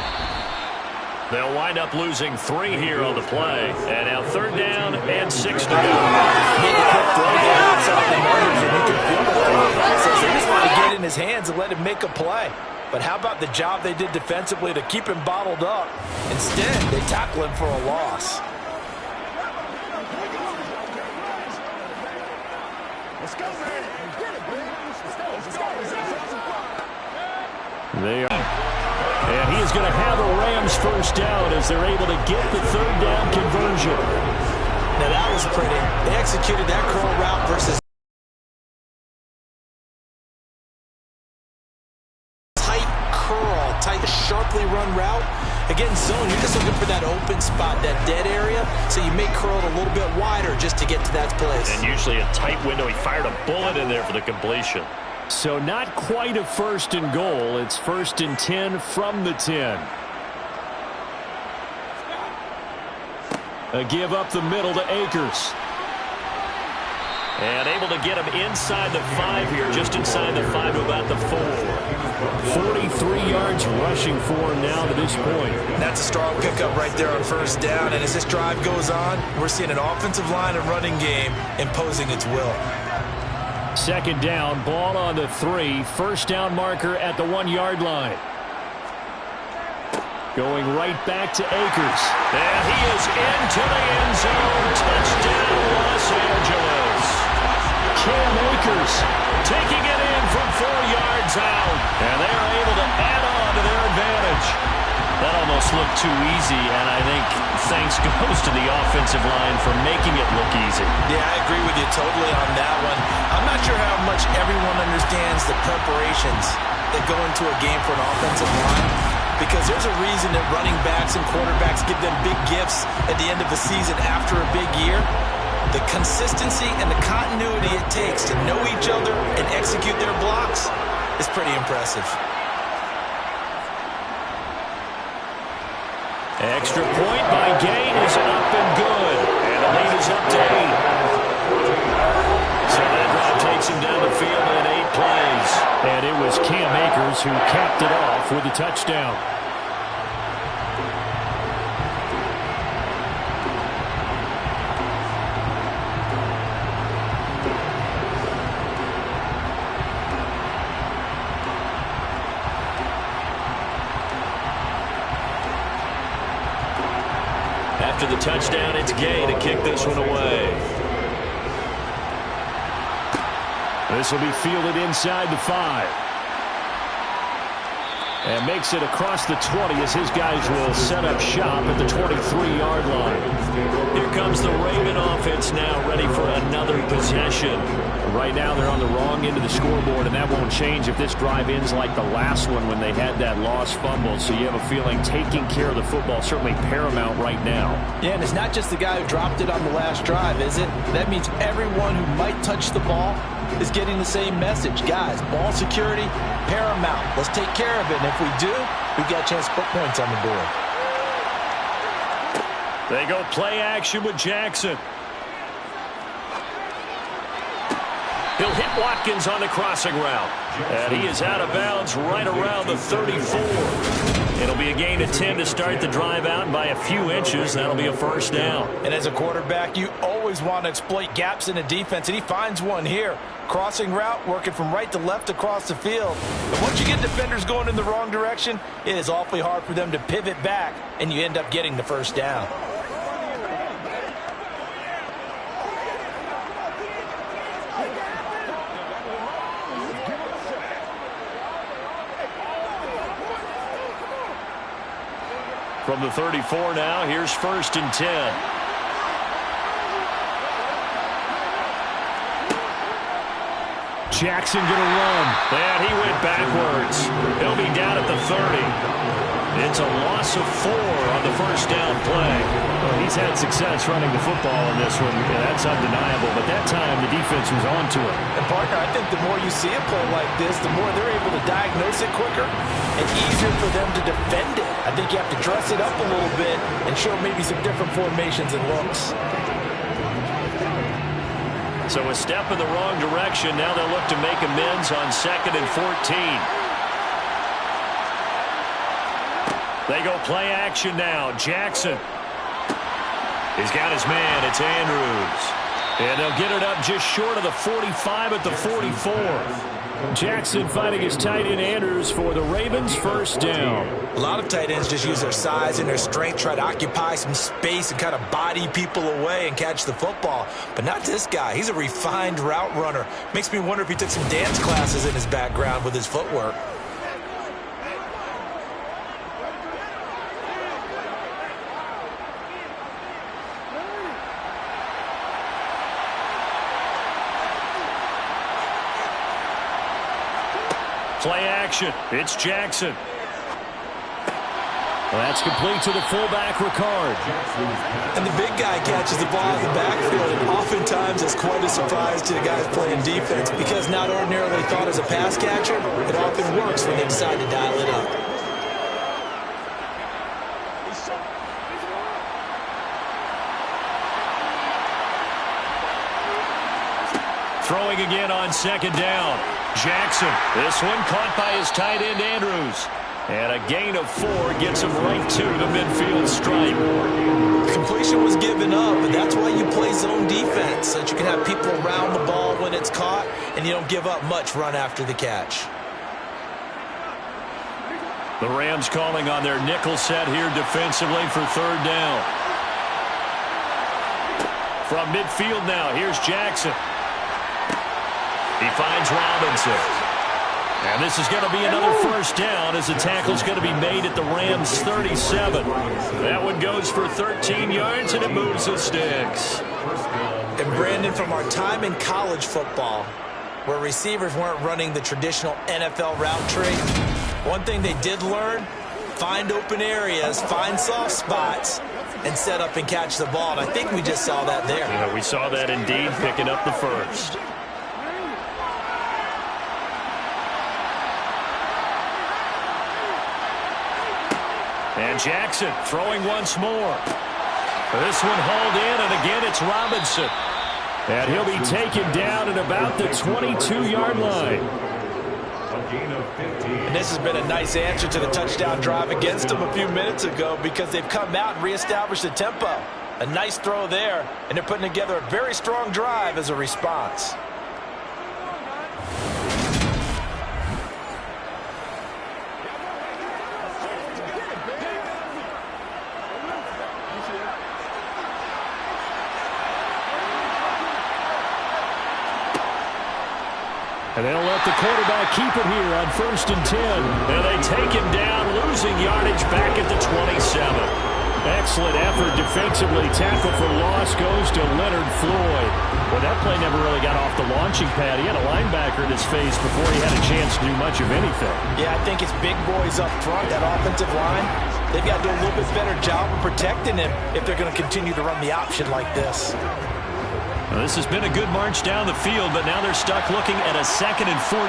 They'll wind up losing 3 here on the play. And now 3rd down and 6 to go. Made a quick throw there outside the numbers, and he could feel the thought process. They just want to get in his hands and let him make a play. But how about the job they did defensively to keep him bottled up? Instead, they tackle him for a loss. Let's go, man. They are. And he is going to have a Rams first down as they're able to get the 3rd down conversion. Now that was pretty. They executed that curl route versus tight curl, tight, sharply run route. Again, zone, you're just looking for that open spot, that dead area, so you may curl it a little bit wider just to get to that place. And usually a tight window. He fired a bullet in there for the completion. So not quite a 1st and goal. It's 1st and 10 from the 10. A give up the middle to Akers. And able to get him inside the 5 here, just inside the 5 to about the 4. 43 yards rushing for him now to this point. That's a strong pickup right there on first down. And as this drive goes on, we're seeing an offensive line and running game imposing its will. 2nd down, ball on the 3. First down marker at the 1-yard line. Going right back to Akers. And he is into the end zone. Touchdown, Los Angeles. Cam Akers taking it in from 4 yards out. And they are able to add on to their advantage. That almost looked too easy, and I think thanks goes to the offensive line for making it look easy. Yeah, I agree with you totally on that one. I'm not sure how much everyone understands the preparations that go into a game for an offensive line, because there's a reason that running backs and quarterbacks give them big gifts at the end of the season after a big year. The consistency and the continuity it takes to know each other and execute their blocks is pretty impressive. Extra point by Gain is up and good. And the lead is up to 8. So that drive takes him down the field in 8 plays. And it was Cam Akers who capped it off with a touchdown. After the touchdown, it's Gay to kick this one away. This will be fielded inside the 5. And makes it across the 20 as his guys will set up shop at the 23-yard line. Here comes the Raven offense now, ready for another possession. Right now they're on the wrong end of the scoreboard, and that won't change if this drive ends like the last one when they had that lost fumble. So you have a feeling taking care of the football certainly paramount right now. Yeah, and it's not just the guy who dropped it on the last drive, is it? That means everyone who might touch the ball is getting the same message. Guys, ball security, paramount. Let's take care of it. And if we do, we've got a chance to put points on the board. They go play action with Jackson. He'll hit Watkins on the crossing route. And he is out of bounds right around the 34. It'll be a gain of 10 to start the drive out, and by a few inches, that'll be a first down. And as a quarterback, you always want to exploit gaps in the defense, and he finds one here. Crossing route, working from right to left across the field. But once you get defenders going in the wrong direction, it is awfully hard for them to pivot back, and you end up getting the first down. From the 34 now, here's 1st and 10. Jackson going to run. And he went backwards. He'll be down at the 30. It's a loss of 4 on the first down play. Well, he's had success running the football in this one. Yeah, that's undeniable. But that time, the defense was on to it. And, partner, I think the more you see a play like this, the more they're able to diagnose it quicker and easier for them to defend it. I think you have to dress it up a little bit and show maybe some different formations and looks. So a step in the wrong direction. Now they'll look to make amends on 2nd and 14. They go play action now. Jackson. He's got his man. It's Andrews. And they'll get it up just short of the 45 at the 44. Jackson fighting his tight end Andrews for the Ravens' first down. A lot of tight ends just use their size and their strength, try to occupy some space and kind of body people away and catch the football. But not this guy. He's a refined route runner. Makes me wonder if he took some dance classes in his background with his footwork. Play action. It's Jackson. Well, that's complete to the fullback, Ricard. And the big guy catches the ball in the backfield, and oftentimes it's quite a surprise to the guys playing defense because not ordinarily thought as a pass catcher, it often works when they decide to dial it up. Throwing again on 2nd down. Jackson. This one caught by his tight end, Andrews. And a gain of 4 gets him right to the midfield stripe. Completion was given up, but that's why you play zone defense, so that you can have people around the ball when it's caught, and you don't give up much run after the catch. The Rams calling on their nickel set here defensively for 3rd down. From midfield now, here's Jackson. He finds Robinson. And this is going to be another first down as the tackle's going to be made at the Rams' 37. That one goes for 13 yards, and it moves the sticks. And Brandon, from our time in college football, where receivers weren't running the traditional NFL route tree, one thing they did learn, find open areas, find soft spots, and set up and catch the ball. And I think we just saw that there. Yeah, we saw that indeed, picking up the first. And Jackson throwing once more. This one hauled in, and again it's Robinson. And he'll be taken down at about the 22-yard line. And this has been a nice answer to the touchdown drive against them a few minutes ago, because they've come out and reestablished the tempo. A nice throw there, and they're putting together a very strong drive as a response. And they'll let the quarterback keep it here on 1st and 10. And they take him down, losing yardage back at the 27. Excellent effort defensively. Tackle for loss goes to Leonard Floyd. Well, that play never really got off the launching pad. He had a linebacker in his face before he had a chance to do much of anything. Yeah, I think it's big boys up front, that offensive line. They've got to do a little bit better job of protecting him if they're going to continue to run the option like this. Well, this has been a good march down the field, but now they're stuck looking at a 2nd and 14.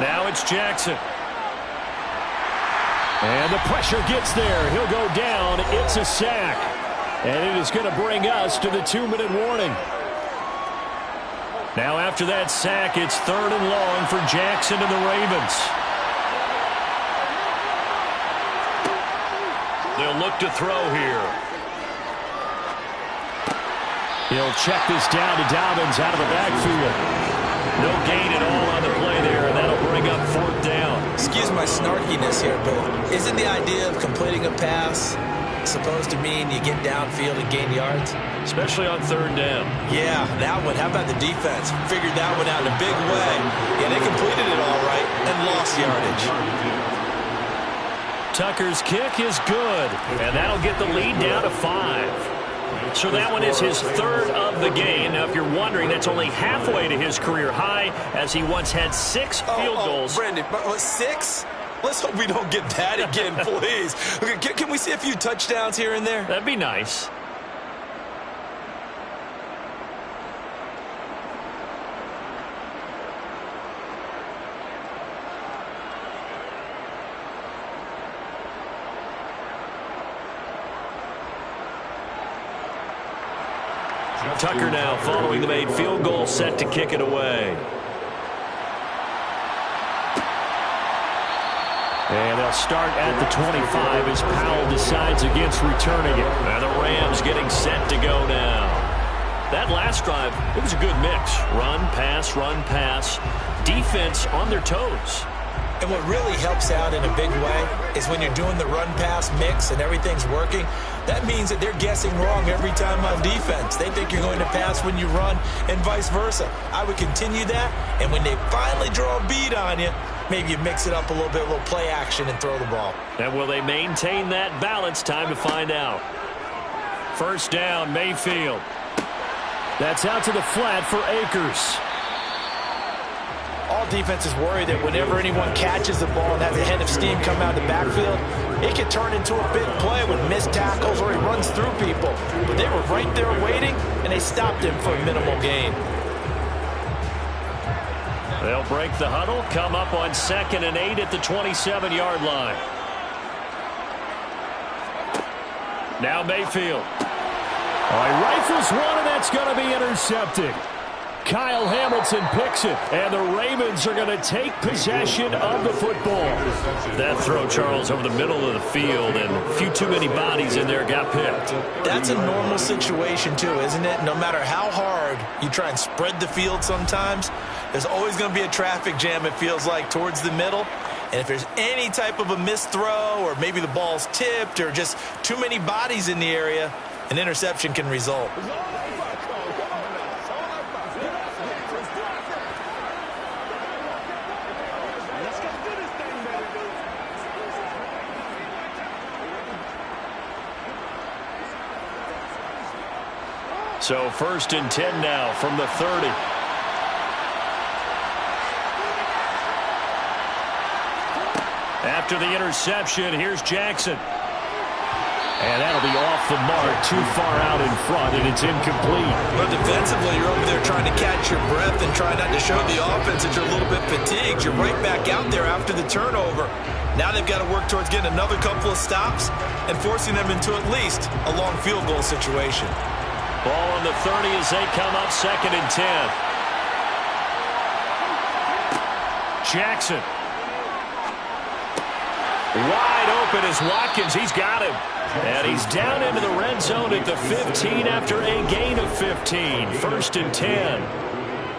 Now it's Jackson. And the pressure gets there. He'll go down. It's a sack. And it is going to bring us to the 2-minute warning. Now after that sack, it's 3rd and long for Jackson and the Ravens. They'll look to throw here. He'll check this down to Dobbins out of the backfield. No gain at all on the play there, and that'll bring up 4th down. Excuse my snarkiness here, but isn't the idea of completing a pass supposed to mean you get downfield and gain yards? Especially on 3rd down. Yeah, that one. How about the defense? Figured that one out in a big way. Yeah, they completed it all right and lost yardage. Tucker's kick is good, and that'll get the lead down to 5. So that one is his 3rd of the game. Now, if you're wondering, that's only halfway to his career high, as he once had 6 field goals. Brandon, 6? Let's hope we don't get that again, please. Okay, can we see a few touchdowns here and there? That'd be nice. Tucker now following the made field goal, set to kick it away. And they'll start at the 25 as Powell decides against returning it. And the Rams getting set to go now. That last drive, it was a good mix. Run, pass, defense on their toes. And what really helps out in a big way is when you're doing the run-pass mix and everything's working, that means that they're guessing wrong every time on defense. They think you're going to pass when you run and vice versa. I would continue that, and when they finally draw a bead on you, maybe you mix it up a little bit, a little play action, and throw the ball. And will they maintain that balance? Time to find out. 1st down, Mayfield. That's out to the flat for Akers. All defenses worry that whenever anyone catches the ball and has a head of steam come out of the backfield, it can turn into a big play with missed tackles or he runs through people. But they were right there waiting, and they stopped him for a minimal gain. They'll break the huddle, come up on 2nd and 8 at the 27-yard line. Now Mayfield. He rifles one, and that's going to be intercepted. Kyle Hamilton picks it, and the Ravens are going to take possession of the football. That throw, Charles, over the middle of the field, and a few too many bodies in there got picked. That's a normal situation, too, isn't it? No matter how hard you try and spread the field sometimes, there's always going to be a traffic jam, it feels like, towards the middle. And if there's any type of a missed throw, or maybe the ball's tipped, or just too many bodies in the area, an interception can result. So 1st and 10 now from the 30. After the interception, here's Jackson. And that'll be off the mark, too far out in front, and it's incomplete. But defensively, you're over there trying to catch your breath and try not to show the offense that you're a little bit fatigued. You're right back out there after the turnover. Now they've got to work towards getting another couple of stops and forcing them into at least a long field goal situation. Ball on the 30 as they come up 2nd and 10. Jackson. Wide open is Watkins. He's got him. And he's down into the red zone at the 15 after a gain of 15. 1st and 10.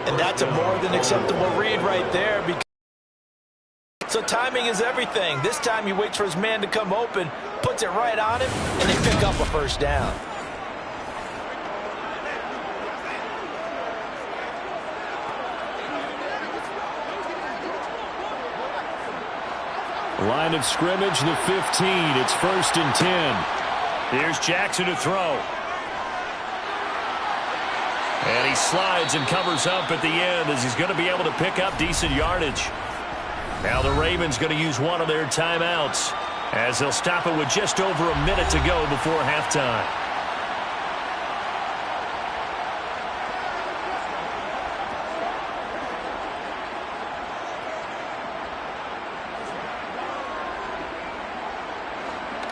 And that's a more than acceptable read right there. So timing is everything. This time he waits for his man to come open, puts it right on him, and they pick up a 1st down. Line of scrimmage, the 15. It's 1st and 10. Here's Jackson to throw. And he slides and covers up at the end as he's going to be able to pick up decent yardage. Now the Ravens going to use one of their timeouts as they'll stop it with just over a minute to go before halftime.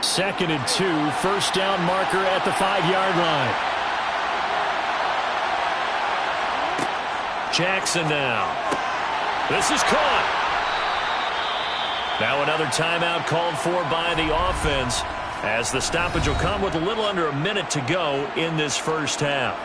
Second and 2, 1st down marker at the 5-yard line. Jackson now. This is caught. Now another timeout called for by the offense as the stoppage will come with a little under a minute to go in this 1st half.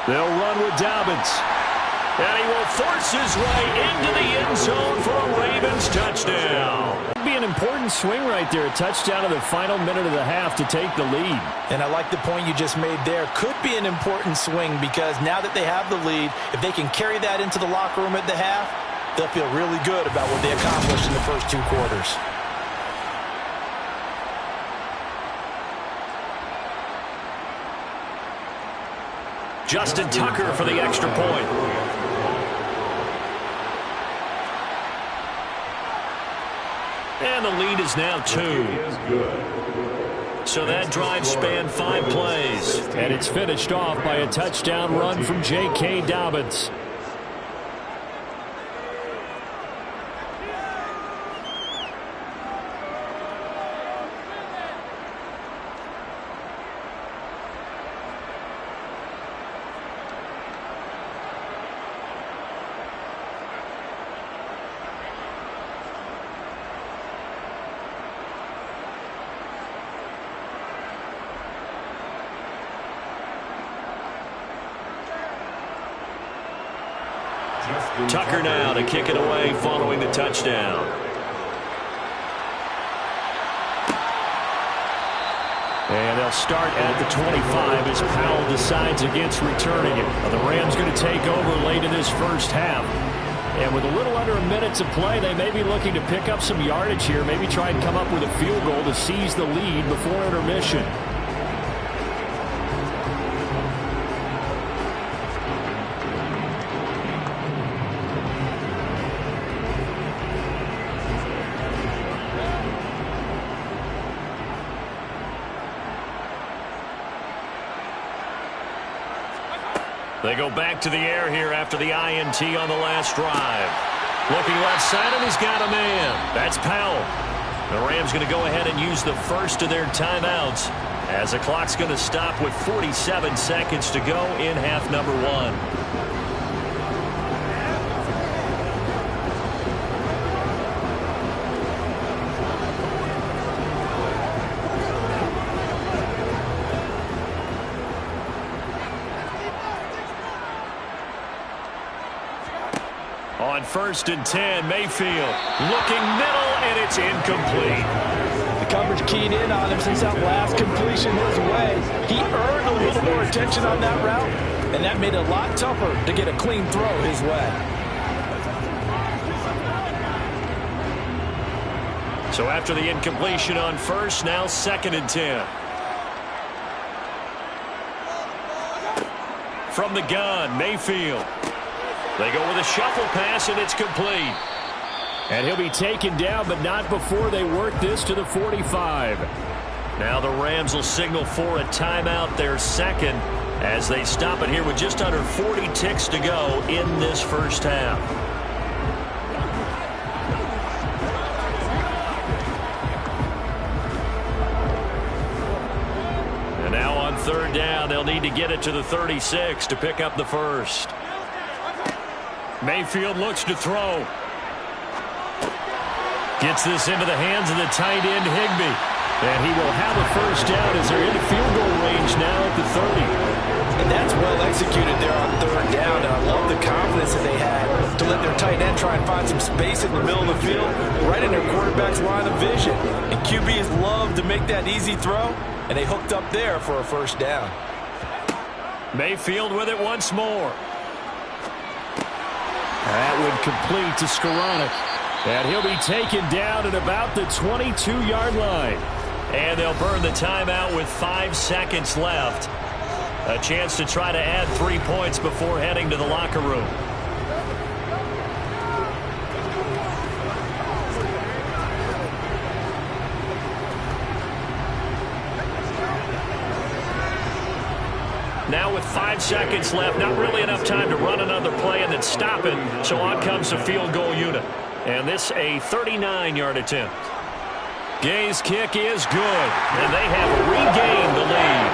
They'll run with Dobbins. And he will force his way into the end zone for a Ravens touchdown. It'd be an important swing right there. A touchdown in the final minute of the half to take the lead. And I like the point you just made there. Could be an important swing because now that they have the lead, if they can carry that into the locker room at the half, they'll feel really good about what they accomplished in the first 2 quarters. Justin Tucker for the extra point. And the lead is now 2. So that drive spanned 5 plays. And it's finished off by a touchdown run from J.K. Dobbins. Tucker now to kick it away following the touchdown. And they'll start at the 25 as Powell decides against returning it. The Rams going to take over late in this 1st half. And with a little under a minute to play, they may be looking to pick up some yardage here, maybe try and come up with a field goal to seize the lead before intermission. They go back to the air here after the INT on the last drive. Looking left side, and he's got a man. That's Powell. The Rams going to go ahead and use the first of their timeouts as the clock's going to stop with 47 seconds to go in half number 1. On 1st and 10, Mayfield looking middle, and it's incomplete. keyed in on him since that last completion his way. He earned a little more attention on that route, and that made it a lot tougher to get a clean throw his way. So after the incompletion on first, now 2nd and 10. From the gun, Mayfield. They go with a shuffle pass, and it's complete. And he'll be taken down, but not before they work this to the 45. Now the Rams will signal for a timeout, their second, as they stop it here with just under 40 ticks to go in this first half. And now on 3rd down, they'll need to get it to the 36 to pick up the first. Mayfield looks to throw. Gets this into the hands of the tight end, Higbee. And he will have a first down as they're in field goal range now at the 30. And that's well executed there on 3rd down. And I love the confidence that they had to let their tight end try and find some space in the middle of the field, right in their quarterback's line of vision. And QBs love to make that easy throw, and they hooked up there for a first down. Mayfield with it once more. That would complete to Skoranek. And he'll be taken down at about the 22-yard line. And they'll burn the timeout with 5 seconds left. A chance to try to add 3 points before heading to the locker room. Now with 5 seconds left, not really enough time to run another play and then stop it. So on comes the field goal unit. And this a 39-yard attempt. Gay's kick is good, and they have regained the lead.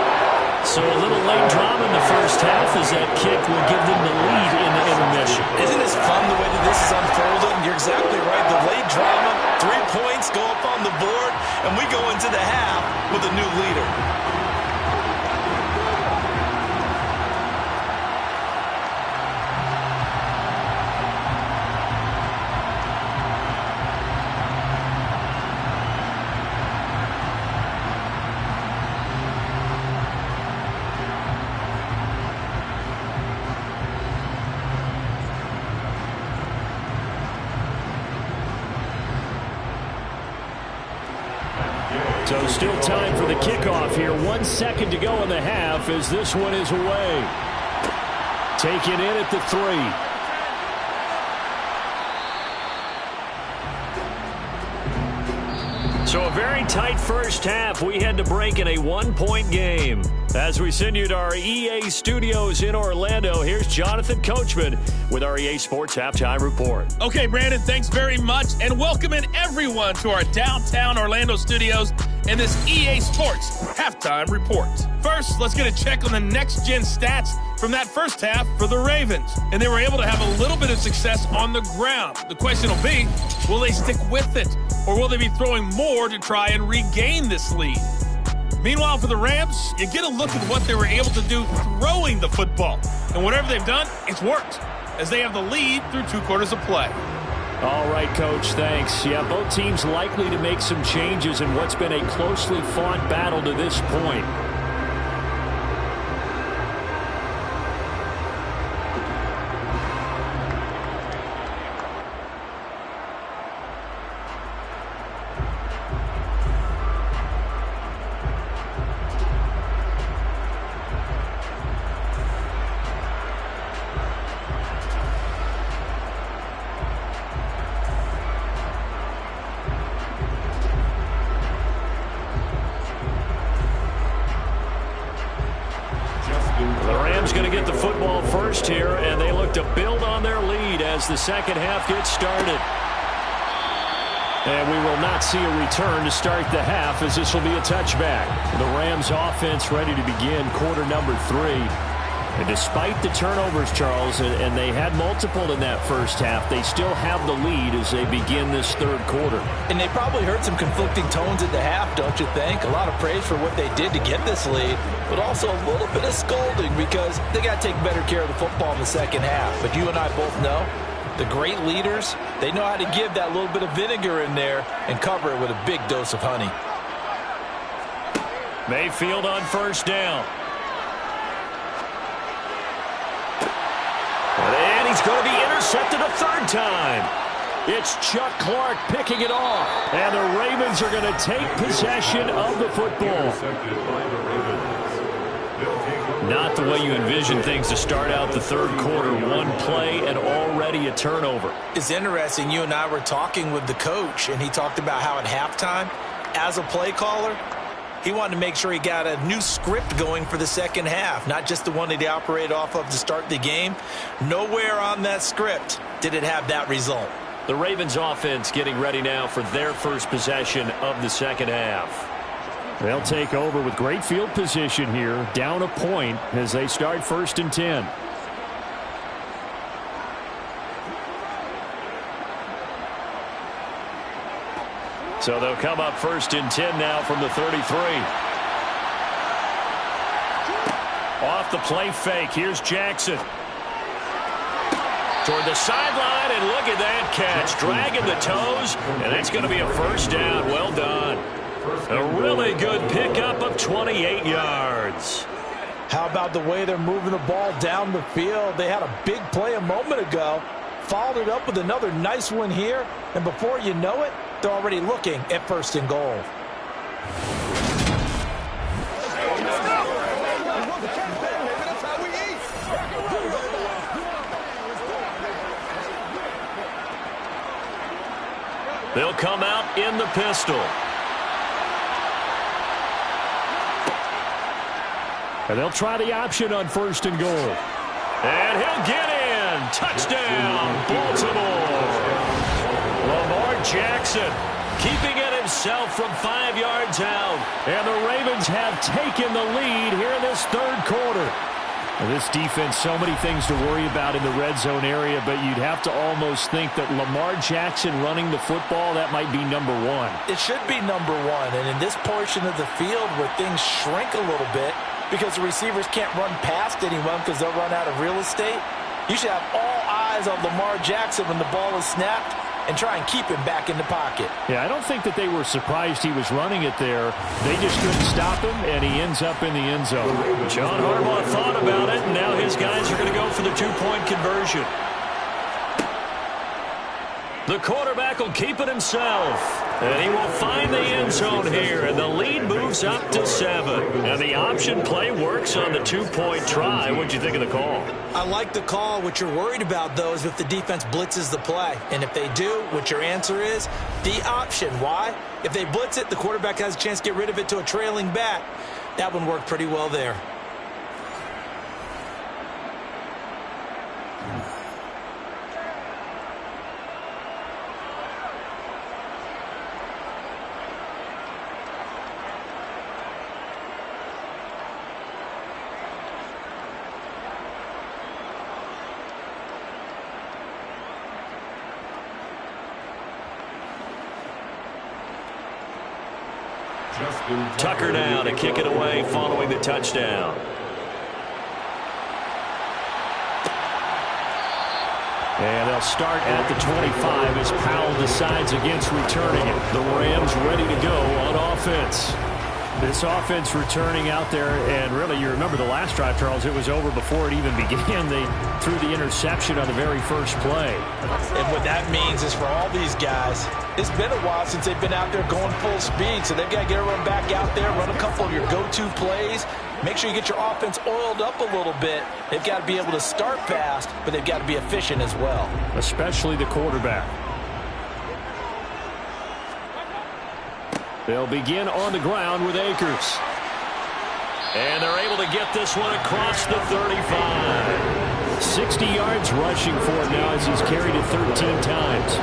So a little late drama in the first half as that kick will give them the lead in the intermission. Isn't this fun the way that this is unfolding? You're exactly right. The late drama, 3 points go up on the board, and we go into the half with a new leader. So still time for the kickoff here. 1 second to go in the half as this one is away. Taken in at the 3. So a very tight first half. We had to break in a 1-point game. As we send you to our EA studios in Orlando, here's Jonathan Coachman with our EA Sports Halftime Report. Okay, Brandon, thanks very much, and welcome in everyone to our downtown Orlando studios and this EA Sports Halftime Report. First, let's get a check on the next-gen stats from that first half for the Ravens. And they were able to have a little bit of success on the ground. The question will be, will they stick with it, or will they be throwing more to try and regain this lead? Meanwhile, for the Rams, you get a look at what they were able to do throwing the football. And whatever they've done, it's worked, as they have the lead through 2 quarters of play. All right, Coach, thanks. Yeah, both teams likely to make some changes in what's been a closely fought battle to this point. Here, and they look to build on their lead as the second half gets started. And we will not see a return to start the half, as this will be a touchback. The Rams offense ready to begin quarter number 3. And despite the turnovers, Charles, and they had multiple in that first half, they still have the lead as they begin this third quarter. And they probably heard some conflicting tones at the half, don't you think? A lot of praise for what they did to get this lead, but also a little bit of scolding because they got to take better care of the football in the second half. But you and I both know the great leaders, they know how to give that little bit of vinegar in there and cover it with a big dose of honey. Mayfield on first down. And he's going to be intercepted a third time. It's Chuck Clark picking it off. And the Ravens are going to take possession of the football. Not the way you envision things to start out the third quarter. One play and already a turnover. It's interesting. You and I were talking with the coach, and he talked about how at halftime, as a play caller, he wanted to make sure he got a new script going for the second half, not just the one that he operated off of to start the game. Nowhere on that script did it have that result. The Ravens offense getting ready now for their first possession of the second half. They'll take over with great field position here, down a point as they start 1st and 10. So they'll come up 1st and 10 now from the 33. Off the play fake. Here's Jackson. Toward the sideline, and look at that catch. Dragging the toes, and that's going to be a first down. Well done. A really good pickup of 28 yards. How about the way they're moving the ball down the field? They had a big play a moment ago, followed it up with another nice one here, and before you know it, they're already looking at 1st and goal. They'll come out in the pistol. And they'll try the option on 1st and goal. And he'll get in. Touchdown, Baltimore. Lamar Jackson keeping it himself from 5 yards out. And the Ravens have taken the lead here in this third quarter. This defense, so many things to worry about in the red zone area, but you'd have to almost think that Lamar Jackson running the football, that might be number one. It should be number one, and in this portion of the field where things shrink a little bit because the receivers can't run past anyone because they'll run out of real estate, you should have all eyes on Lamar Jackson when the ball is snapped and try and keep him back in the pocket. Yeah, I don't think that they were surprised he was running it there. They just couldn't stop him, and he ends up in the end zone. John Harbaugh thought about it, and now his guys are going to go for the two-point conversion. The quarterback will keep it himself. And he will find the end zone here, and the lead moves up to 7. And the option play works on the two-point try. What'd you think of the call? I like the call. What you're worried about, though, is if the defense blitzes the play. And if they do, what your answer is, the option. Why? If they blitz it, the quarterback has a chance to get rid of it to a trailing back. That one worked pretty well there. Tucker now to kick it away following the touchdown. And they'll start at the 25 as Powell decides against returning it. The Rams ready to go on offense. This offense returning out there, and really you remember the last drive, Charles, it was over before it even began. They threw the interception on the very first play. And what that means is for all these guys, it's been a while since they've been out there going full speed, so they've got to get everyone back out there, run a couple of your go-to plays, make sure you get your offense oiled up a little bit. They've got to be able to start fast, but they've got to be efficient as well. Especially the quarterback. They'll begin on the ground with Akers. And they're able to get this one across the 35. 60 yards rushing for him now as he's carried it 13 times.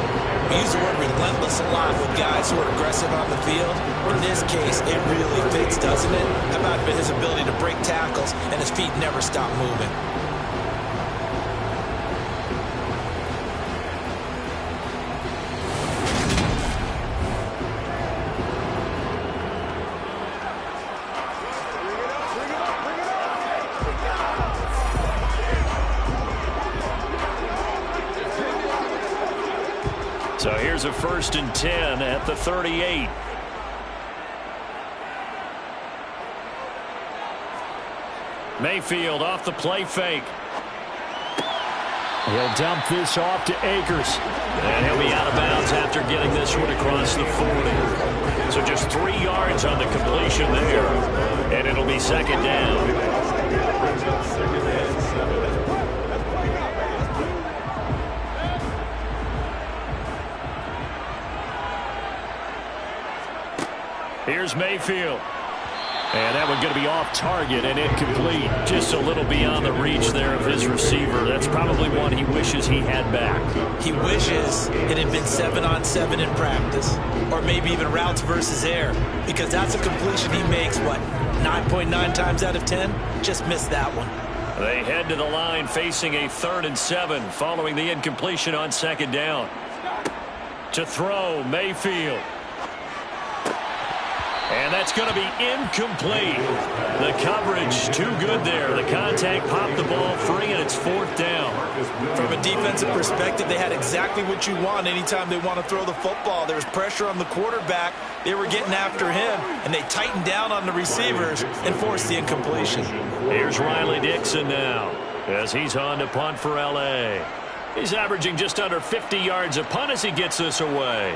We use the word relentless a lot with guys who are aggressive on the field. In this case, it really fits, doesn't it? How about his ability to break tackles and his feet never stop moving? So here's a 1st and 10 at the 38. Mayfield off the play fake. He'll dump this off to Akers. And he'll be out of bounds after getting this one across the 40. So just 3 yards on the completion there. And it'll be second down. Here's Mayfield. And that one going to be off target and incomplete. Just a little beyond the reach there of his receiver. That's probably one he wishes he had back. He wishes it had been 7-on-7 in practice. Or maybe even routes versus air. Because that's a completion he makes, what, 9.9 times out of 10? Just missed that one. They head to the line facing a 3rd and 7 following the incompletion on second down. To throw, Mayfield. And that's going to be incomplete. The coverage too good there. The contact popped the ball free, and it's 4th down. From a defensive perspective, they had exactly what you want anytime they want to throw the football. There was pressure on the quarterback. They were getting after him, and they tightened down on the receivers and forced the incompletion. Here's Riley Dixon now as he's on to punt for L.A. He's averaging just under 50 yards a punt as he gets this away.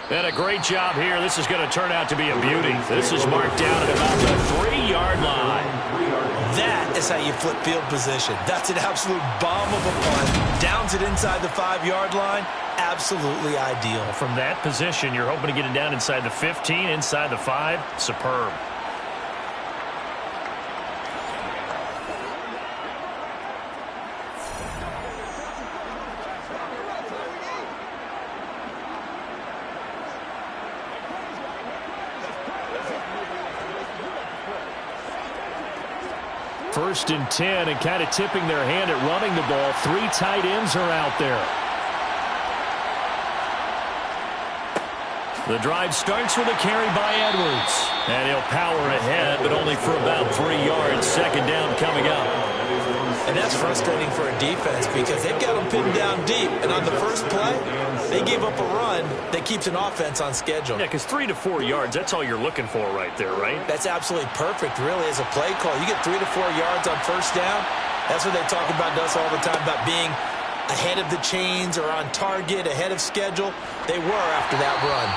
And a great job here. This is going to turn out to be a beauty. This is marked down at about the 3-yard line. That is how you flip field position. That's an absolute bomb of a punt. Downs it inside the 5-yard line. Absolutely ideal. From that position, you're hoping to get it down inside the 15, inside the 5. Superb. First and 10, and kind of tipping their hand at running the ball. 3 tight ends are out there. The drive starts with a carry by Edwards. And he'll power ahead, but only for about 3 yards. Second down coming up. And that's frustrating for a defense because they've got them pinned down deep. And on the first play, they gave up a run that keeps an offense on schedule. Yeah, because 3 to 4 yards, that's all you're looking for right there, right? That's absolutely perfect, really, as a play call. You get 3 to 4 yards on first down. That's what they talk about to us all the time, about being ahead of the chains or on target, ahead of schedule. They were after that run.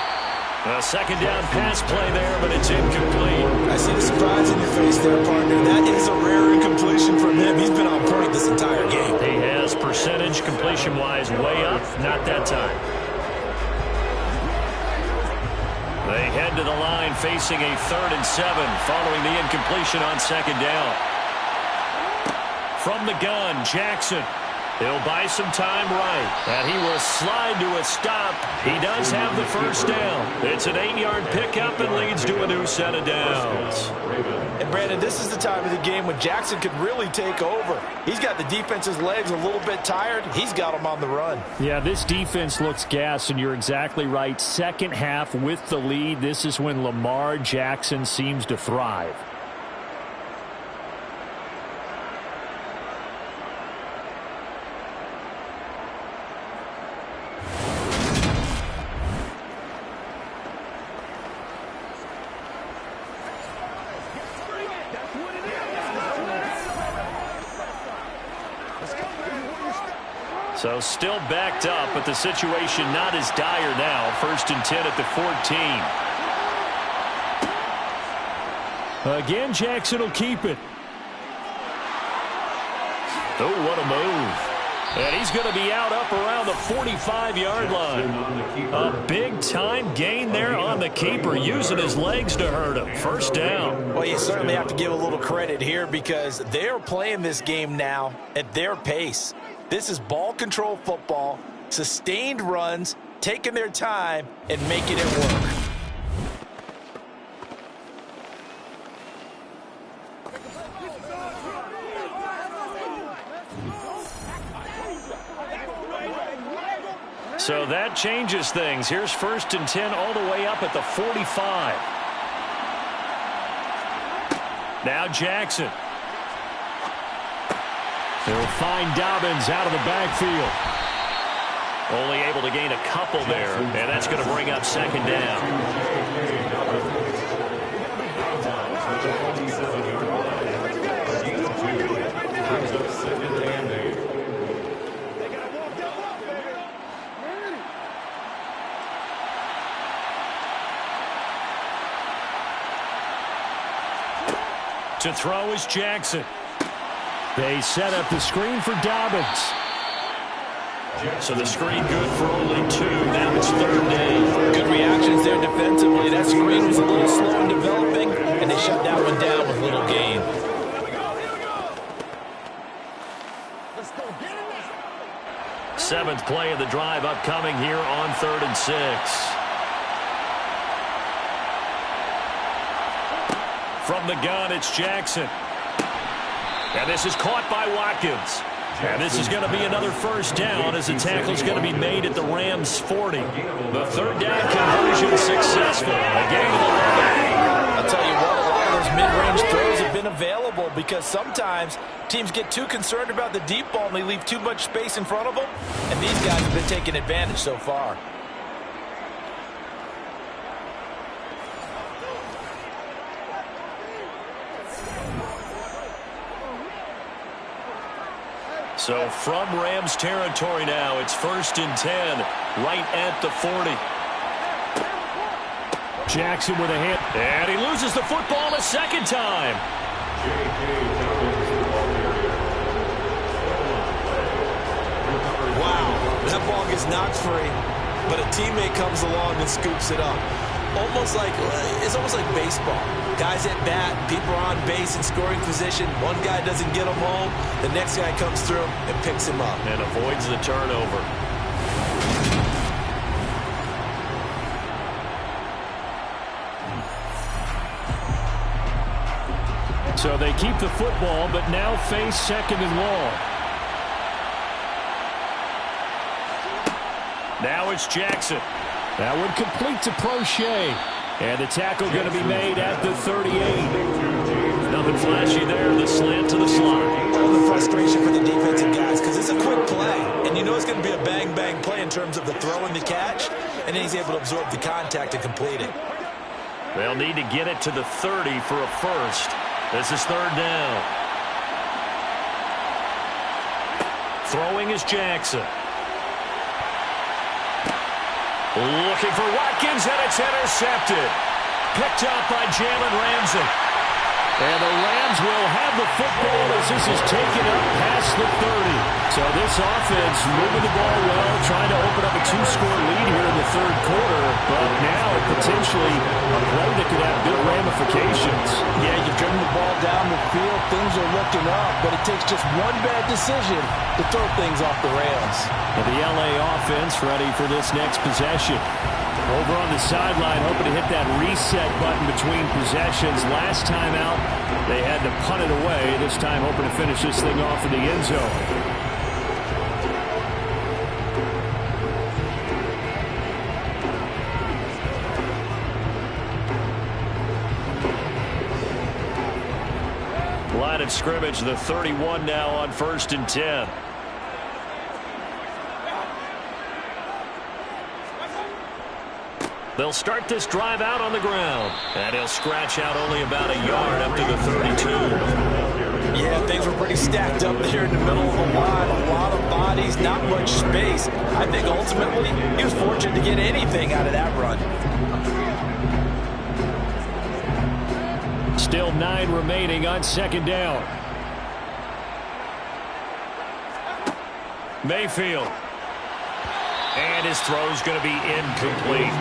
A second down pass play there, but it's incomplete. I see the surprise in your face there, partner. That is a rare incompletion from him. He's been on point this entire game. He has percentage completion-wise way up. Not that time. They head to the line facing a 3rd and 7 following the incompletion on second down. From the gun, Jackson. He'll buy some time right. And he will slide to a stop. He does have the first down. It's an 8-yard pickup and leads to a new set of downs. And, Brandon, this is the time of the game when Jackson could really take over. He's got the defense's legs a little bit tired. He's got them on the run. Yeah, this defense looks gassed, and you're exactly right. Second half with the lead, this is when Lamar Jackson seems to thrive. So still backed up, but the situation not as dire now. 1st and 10 at the 14. Again, Jackson will keep it. Oh, what a move. And he's going to be out up around the 45-yard line. A big-time gain there on the keeper, using his legs to hurt him. First down. Well, you certainly have to give a little credit here because they're playing this game now at their pace. This is ball control football, sustained runs, taking their time, and making it work. So that changes things. Here's 1st and 10 all the way up at the 45. Now Jackson. They'll find Dobbins out of the backfield. Only able to gain a couple there, and that's going to bring up second down. To throw is Jackson. They set up the screen for Dobbins. So the screen good for only 2. Now it's 3rd down. Good reactions there defensively. That screen was a little slow in developing, and they shut that one down with little gain. Seventh play of the drive upcoming here on 3rd and 6. From the gun, it's Jackson. And this is caught by Watkins. And this is going to be another first down as the tackle is going to be made at the Rams' 40. The 3rd down conversion successful. A gain of 11. I'll tell you what, a lot of those mid-range throws have been available because sometimes teams get too concerned about the deep ball and they leave too much space in front of them. And these guys have been taking advantage so far. So from Rams territory now, it's 1st and 10, right at the 40. Jackson with a hit, and he loses the football a second time. Wow, that ball gets knocked free, but a teammate comes along and scoops it up. It's almost like baseball. Guys at bat, people are on base in scoring position. One guy doesn't get him home. The next guy comes through and picks him up. And avoids the turnover. So they keep the football, but now face 2nd and long. Now it's Jackson. That one complete to Prochet. And the tackle going to be made at the 38. Nothing flashy there. The slant to the slot. All the frustration for the defensive guys because it's a quick play. And you know it's going to be a bang-bang play in terms of the throw and the catch. And then he's able to absorb the contact and complete it. They'll need to get it to the 30 for a first. This is 3rd down. Throwing is Jackson. Looking for Watkins, and it's intercepted. Picked up by Jalen Ramsey. And the Rams will have the football as this is taken up past the 30. So this offense moving the ball well, trying to open up a 2-score lead here in the 3rd quarter. But now potentially a play that could have big ramifications. Yeah, you've driven the ball down the field. Things are looking up, but it takes just one bad decision to throw things off the rails. And the LA offense ready for this next possession. Over on the sideline, hoping to hit that reset button between possessions. Last time out, they had to punt it away. This time, hoping to finish this thing off in the end zone. Line of scrimmage, the 31 now on 1st and 10. They'll start this drive out on the ground. And he'll scratch out only about a yard up to the 32. Yeah, things were pretty stacked up there in the middle of the line. A lot of bodies, not much space. I think ultimately he was fortunate to get anything out of that run. Still 9 remaining on 2nd down. Mayfield. And his throw's going to be incomplete.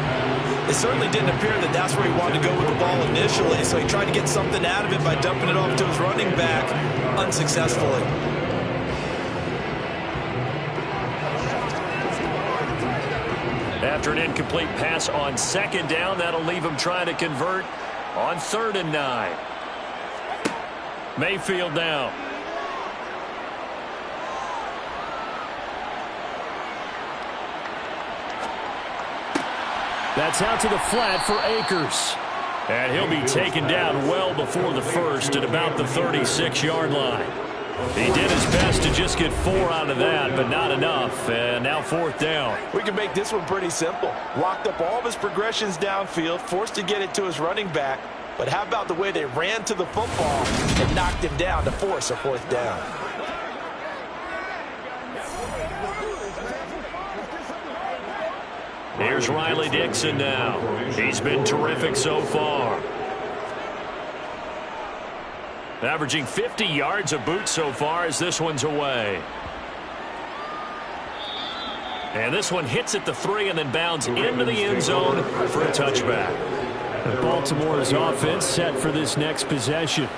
It certainly didn't appear that that's where he wanted to go with the ball initially, so he tried to get something out of it by dumping it off to his running back unsuccessfully. After an incomplete pass on 2nd down, that'll leave him trying to convert on 3rd and 9. Mayfield now. That's out to the flat for Akers. And he'll be taken down well before the first at about the 36-yard line. He did his best to just get 4 out of that, but not enough. And now 4th down. We can make this one pretty simple. Locked up all of his progressions downfield, forced to get it to his running back. But how about the way they ran to the football and knocked him down to force a 4th down? Here's Riley Dixon now. He's been terrific so far. Averaging 50 yards a boot so far as this one's away. And this one hits at the 3 and then bounds into the end zone for a touchback. And Baltimore's offense set for this next possession.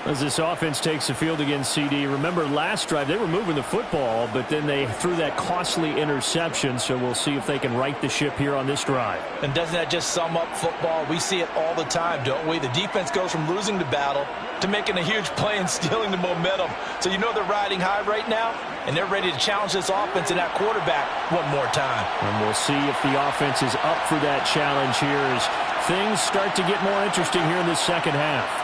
As this offense takes the field against CD, remember last drive they were moving the football, but then they threw that costly interception, so we'll see if they can right the ship here on this drive. And doesn't that just sum up football? We see it all the time, don't we? The defense goes from losing the battle to making a huge play and stealing the momentum. So you know they're riding high right now, and they're ready to challenge this offense and that quarterback one more time. And we'll see if the offense is up for that challenge here as things start to get more interesting here in the second half.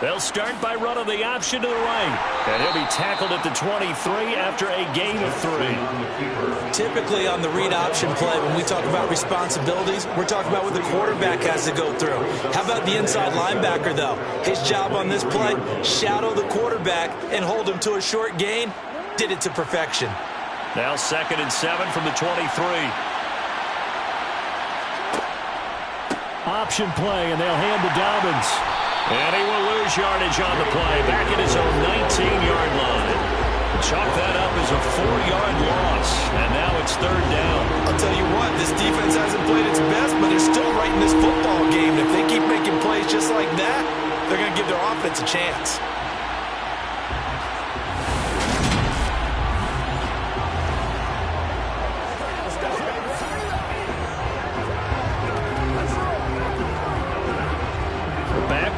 They'll start by running the option to the right. And he'll be tackled at the 23 after a gain of 3. Typically on the read option play, when we talk about responsibilities, we're talking about what the quarterback has to go through. How about the inside linebacker, though? His job on this play, shadow the quarterback and hold him to a short gain. Did it to perfection. Now 2nd and 7 from the 23. Option play, and they'll hand to Dobbins. And he will lose yardage on the play, back at his own 19-yard line. Chalk that up as a 4-yard loss, and now it's 3rd down. I'll tell you what, this defense hasn't played its best, but they're still right in this football game. If they keep making plays just like that, they're going to give their offense a chance.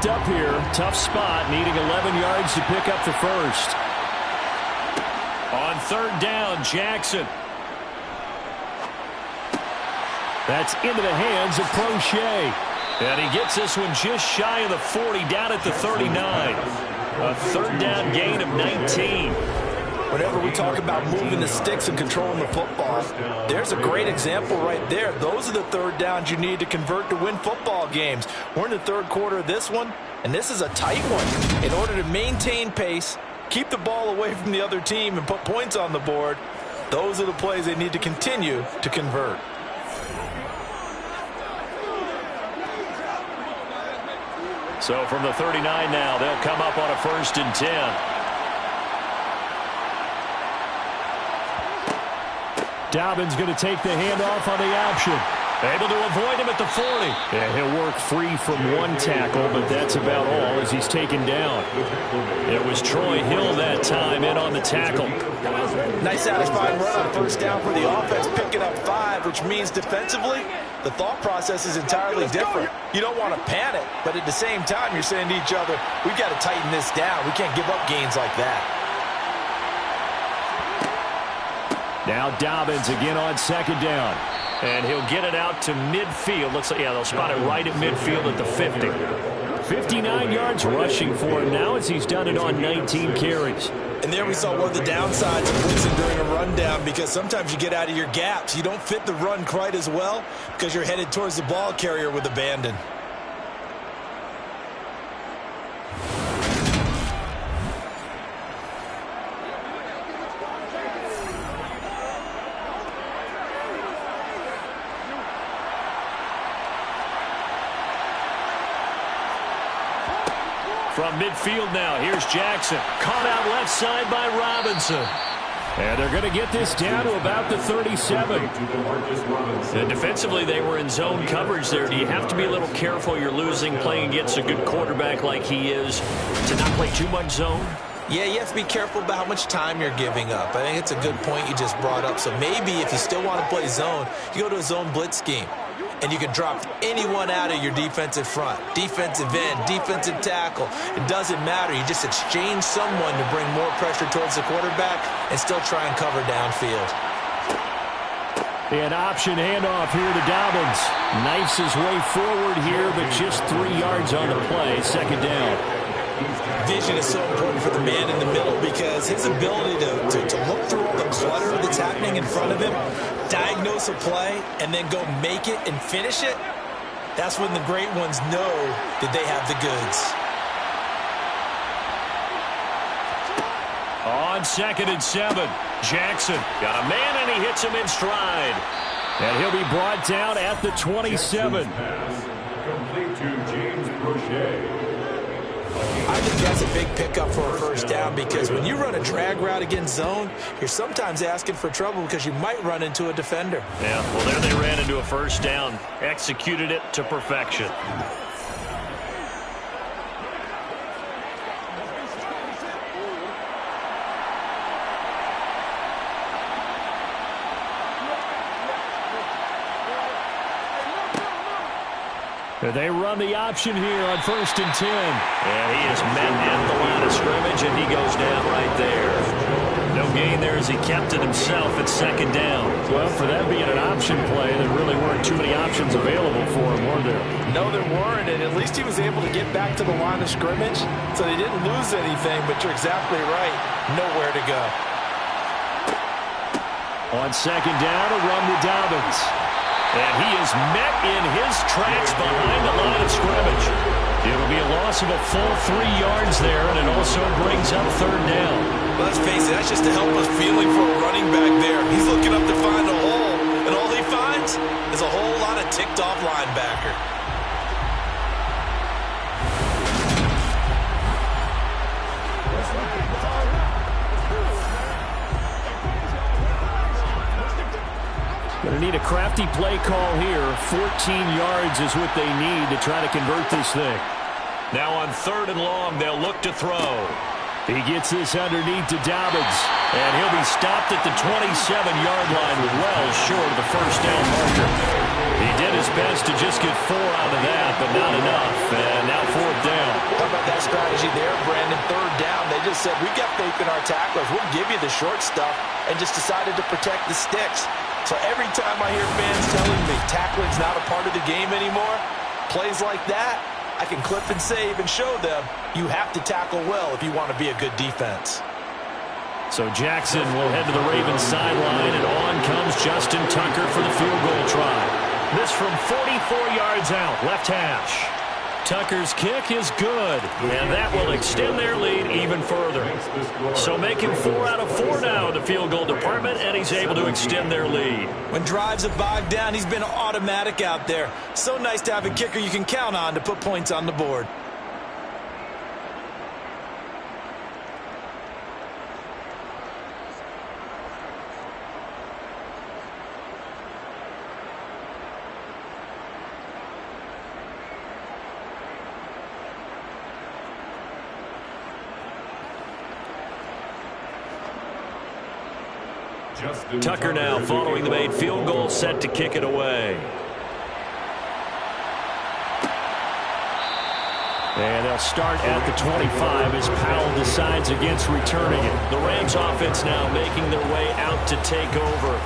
Up here, tough spot, needing 11 yards to pick up the first. On 3rd down, Jackson. That's into the hands of Crochet. And he gets this one just shy of the 40, down at the 39. A 3rd down gain of 19. Whenever we talk about moving the sticks and controlling the football, there's a great example right there. Those are the 3rd downs you need to convert to win football games. We're in the 3rd quarter of this one, and this is a tight one. In order to maintain pace, keep the ball away from the other team, and put points on the board, those are the plays they need to continue to convert. So from the 39 now, they'll come up on a 1st and 10. Dobbins going to take the handoff on the option. Able to avoid him at the 40. Yeah, he'll work free from one tackle, but that's about all as he's taken down. It was Troy Hill that time in on the tackle. Nice satisfying run on 1st down for the offense, picking up 5, which means defensively, the thought process is entirely different. You don't want to panic, but at the same time, you're saying to each other, we've got to tighten this down. We can't give up gains like that. Now Dobbins again on 2nd down. And he'll get it out to midfield. Looks like, yeah, they'll spot it right at midfield at the 50. 59 yards rushing for him now as he's done it on 19 carries. And there we saw one of the downsides of blitzing during a rundown, because sometimes you get out of your gaps. You don't fit the run quite as well because you're headed towards the ball carrier with abandon. From midfield now, here's Jackson. Caught out left side by Robinson. And they're going to get this down to about the 37. And defensively, they were in zone coverage there. Do you have to be a little careful? You're losing, playing against a good quarterback like he is, to not play too much zone? Yeah, you have to be careful about how much time you're giving up. I think it's a good point you just brought up. So maybe if you still want to play zone, you go to a zone blitz scheme. And you can drop anyone out of your defensive front, defensive end, defensive tackle. It doesn't matter. You just exchange someone to bring more pressure towards the quarterback and still try and cover downfield. An option handoff here to Dobbins. Knifes his way forward here, but just 3 yards on the play. 2nd down. Vision is so important for the man in the middle, because his ability to look through all the clutter that's happening in front of him, diagnose a play, and then go make it and finish it, that's when the great ones know that they have the goods. On 2nd and 7, Jackson got a man, and he hits him in stride. And he'll be brought down at the 27. I think that's a big pickup for a first down because when you run a drag route against zone, you're sometimes asking for trouble because you might run into a defender. Yeah, well, there they ran into a first down, executed it to perfection. They run the option here on 1st and 10. And he is met at the line of scrimmage, and he goes down right there. No gain there as he kept it himself at 2nd down. Well, for that being an option play, there really weren't too many options available for him, were there? No, there weren't, and at least he was able to get back to the line of scrimmage, so they didn't lose anything, but you're exactly right. Nowhere to go. On 2nd down, a run to Dobbins. And he is met in his tracks behind the line of scrimmage. It'll be a loss of a full 3 yards there, and it also brings up 3rd down. Well, let's face it, that's just a helpless feeling for a running back there. He's looking up to find a hole, and all he finds is a whole lot of ticked-off linebacker. Going to need a crafty play call here. 14 yards is what they need to try to convert this thing. Now on 3rd and long, they'll look to throw. He gets this underneath to Dobbins. And he'll be stopped at the 27-yard line, well short of the first down marker. He did his best to just get 4 out of that, but not enough. And now 4th down. How about that strategy there, Brandon? 3rd down. They just said, we got faith in our tacklers. We'll give you the short stuff, and just decided to protect the sticks. So every time I hear fans telling me tackling's not a part of the game anymore, plays like that, I can clip and save and show them you have to tackle well if you want to be a good defense. So Jackson will head to the Ravens sideline, and on comes Justin Tucker for the field goal try. This from 44 yards out, left hash. Tucker's kick is good, and that will extend their lead even further. So making 4 out of 4 now in the field goal department, and he's able to extend their lead. When drives have bogged down, he's been automatic out there. So nice to have a kicker you can count on to put points on the board. Tucker now following the made field goal, set to kick it away. And they'll start at the 25 as Powell decides against returning it. The Rams offense now making their way out to take over.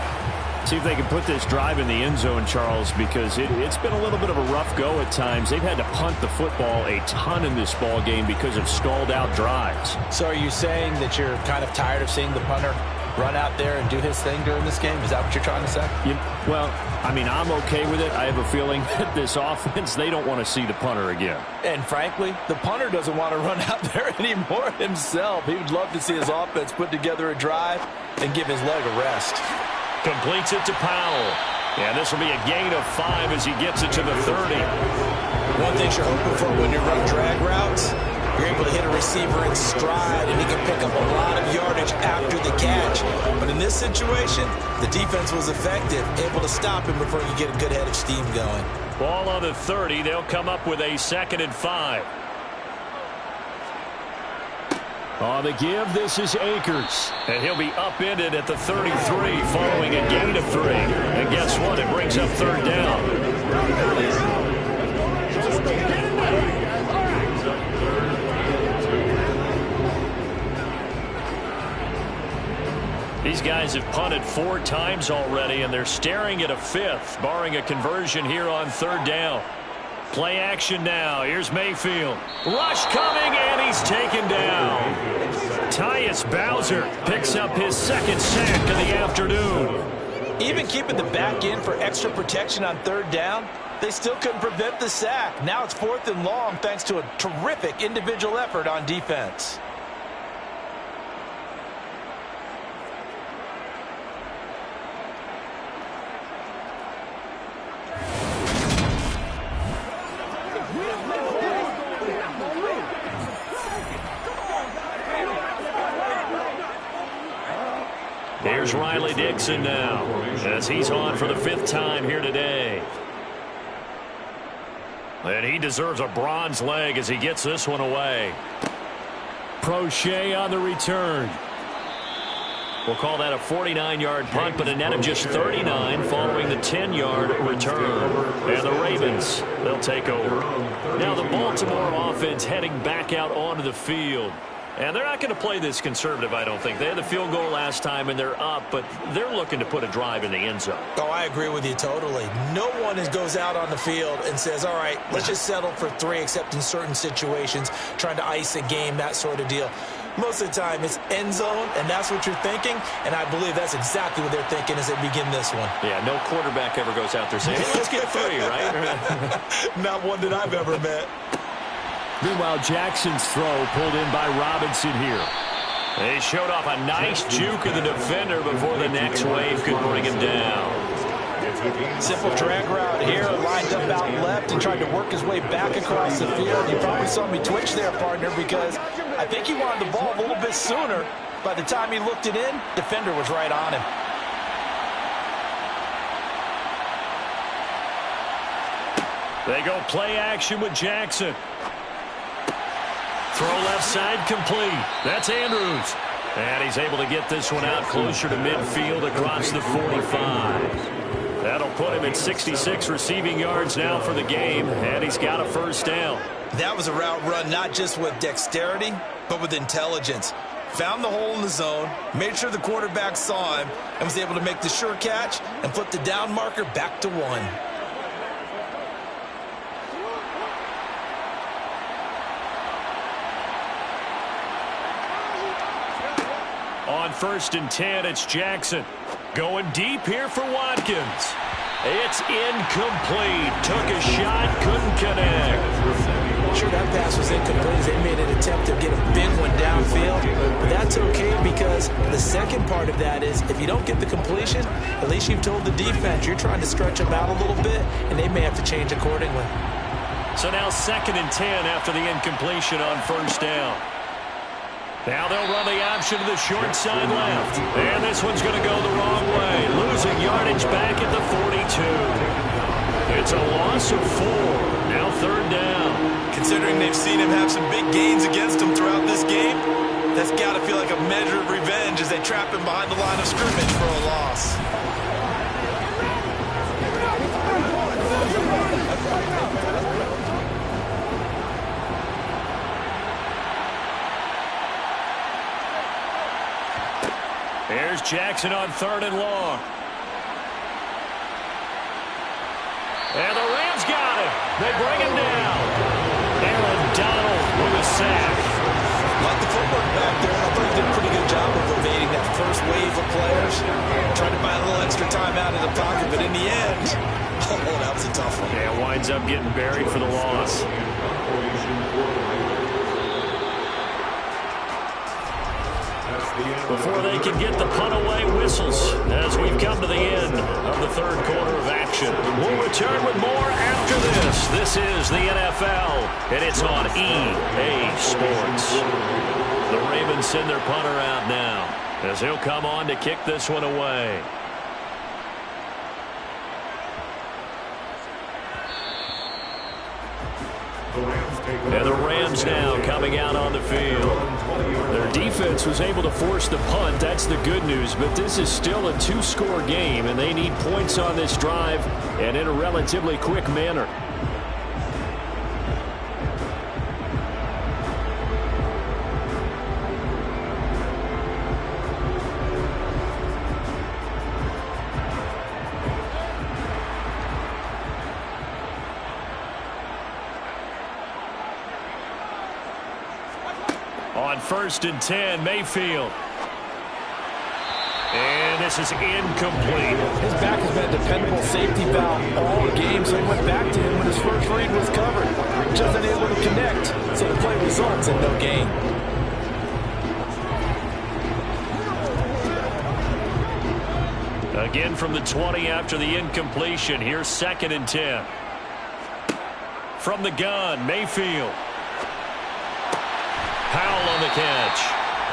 See if they can put this drive in the end zone, Charles, because it's been a little bit of a rough go at times. They've had to punt the football a ton in this ball game because of stalled out drives. So are you saying that you're kind of tired of seeing the punter run out there and do his thing during this game? Is that what you're trying to say? Well, I mean, I'm okay with it. I have a feeling that this offense, they don't want to see the punter again. And frankly, the punter doesn't want to run out there anymore himself. He would love to see his offense put together a drive and give his leg a rest. Completes it to Powell. And this will be a gain of 5 as he gets it to the 30. One thing you're hoping for when you run drag routes, you're able to hit a receiver in stride, and he can pick up a lot of yardage after the catch. But in this situation, the defense was effective, able to stop him before he get a good head of steam going. Ball on the 30. They'll come up with a 2nd and 5. On the give, this is Akers. And he'll be upended at the 33 following a gain of 3. And guess what? It brings up 3rd down. These guys have punted 4 times already, and they're staring at a 5th, barring a conversion here on 3rd down. Play action now. Here's Mayfield. Rush coming, and he's taken down. Tyus Bowser picks up his 2nd sack of the afternoon. Even keeping the back end for extra protection on 3rd down, they still couldn't prevent the sack. Now it's 4th and long thanks to a terrific individual effort on defense. Here's Riley Dixon now, as he's on for the 5th time here today. And he deserves a bronze leg as he gets this one away. Prochet on the return. We'll call that a 49-yard punt, but a net of just 39 following the 10-yard return. And the Ravens, they'll take over. Now the Baltimore offense heading back out onto the field. And they're not going to play this conservative, I don't think. They had the field goal last time, and they're up, but they're looking to put a drive in the end zone. Oh, I agree with you totally. No one goes out on the field and says, all right, let's just settle for 3, except in certain situations, trying to ice a game, that sort of deal. Most of the time, it's end zone, and that's what you're thinking, and I believe that's exactly what they're thinking as they begin this one. Yeah, no quarterback ever goes out there saying, hey, let's get 3, right? Not one that I've ever met. Meanwhile, Jackson's throw pulled in by Robinson here. They showed off a nice juke of the defender before the next wave could bring him down. Simple drag route here, lined up out left and tried to work his way back across the field. You probably saw me twitch there, partner, because I think he wanted the ball a little bit sooner. By the time he looked it in, defender was right on him. They go play action with Jackson. Throw left side complete. That's Andrews. And he's able to get this one out closer to midfield across the 45. That'll put him at 66 receiving yards now for the game, and he's got a first down. That was a route run not just with dexterity, but with intelligence. Found the hole in the zone, made sure the quarterback saw him, and was able to make the sure catch and flip the down marker back to 1. On 1st and 10, it's Jackson. Going deep here for Watkins. It's incomplete. Took a shot, couldn't connect. Sure, that pass was incomplete. They made an attempt to get a big one downfield. But that's okay, because the second part of that is if you don't get the completion, at least you've told the defense you're trying to stretch them out a little bit, and they may have to change accordingly. So now 2nd and 10 after the incompletion on 1st down. Now they'll run the option to the short side left. And this one's going to go the wrong way. Losing yardage back at the 42. It's a loss of 4. Now 3rd down. Considering they've seen him have some big gains against them throughout this game, that's got to feel like a measure of revenge as they trap him behind the line of scrimmage for a loss. Here's Jackson on 3rd and long. And the Rams got him. They bring him down. Aaron Donald with a sack. Like the footwork back there, I thought he did a pretty good job of evading that first wave of players. Tried to buy a little extra time out of the pocket, but in the end, oh, that was a tough one. Yeah, winds up getting buried for the loss. Before they can get the punt away, whistles as we've come to the end of the 3rd quarter of action. We'll return with more after this. This is the NFL, and it's on EA Sports. The Ravens send their punter out now as he'll come on to kick this one away. And the Rams now coming out on the field. Their defense was able to force the punt. That's the good news. But this is still a 2-score game, and they need points on this drive and in a relatively quick manner. On 1st and 10, Mayfield. And this is incomplete. His back has been a dependable safety valve all game, so he went back to him when his first read was covered. Just unable to connect, so the play results in no gain. Again from the 20 after the incompletion. Here's 2nd and 10. From the gun, Mayfield. Powell on the catch.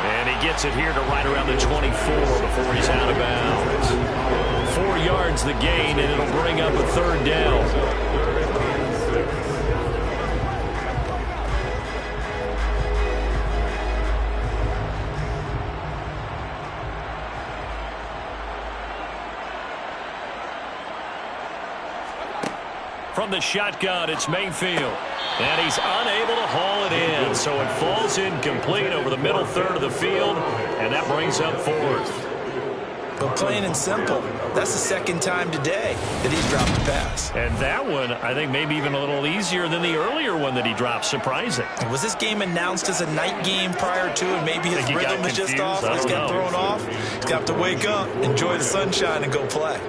And he gets it here to right around the 24 before he's out of bounds. 4 yards the gain, and it'll bring up a third down. From the shotgun, it's Mayfield. And he's unable to haul it in, so it falls incomplete over the middle third of the field, and that brings up fourth. But plain and simple, that's the second time today that he's dropped a pass. And that one, I think, maybe even a little easier than the earlier one that he dropped. Surprising. Was this game announced as a night game prior to, and maybe his rhythm is just off? He's got thrown off. He's got to wake up, enjoy the sunshine, and go play.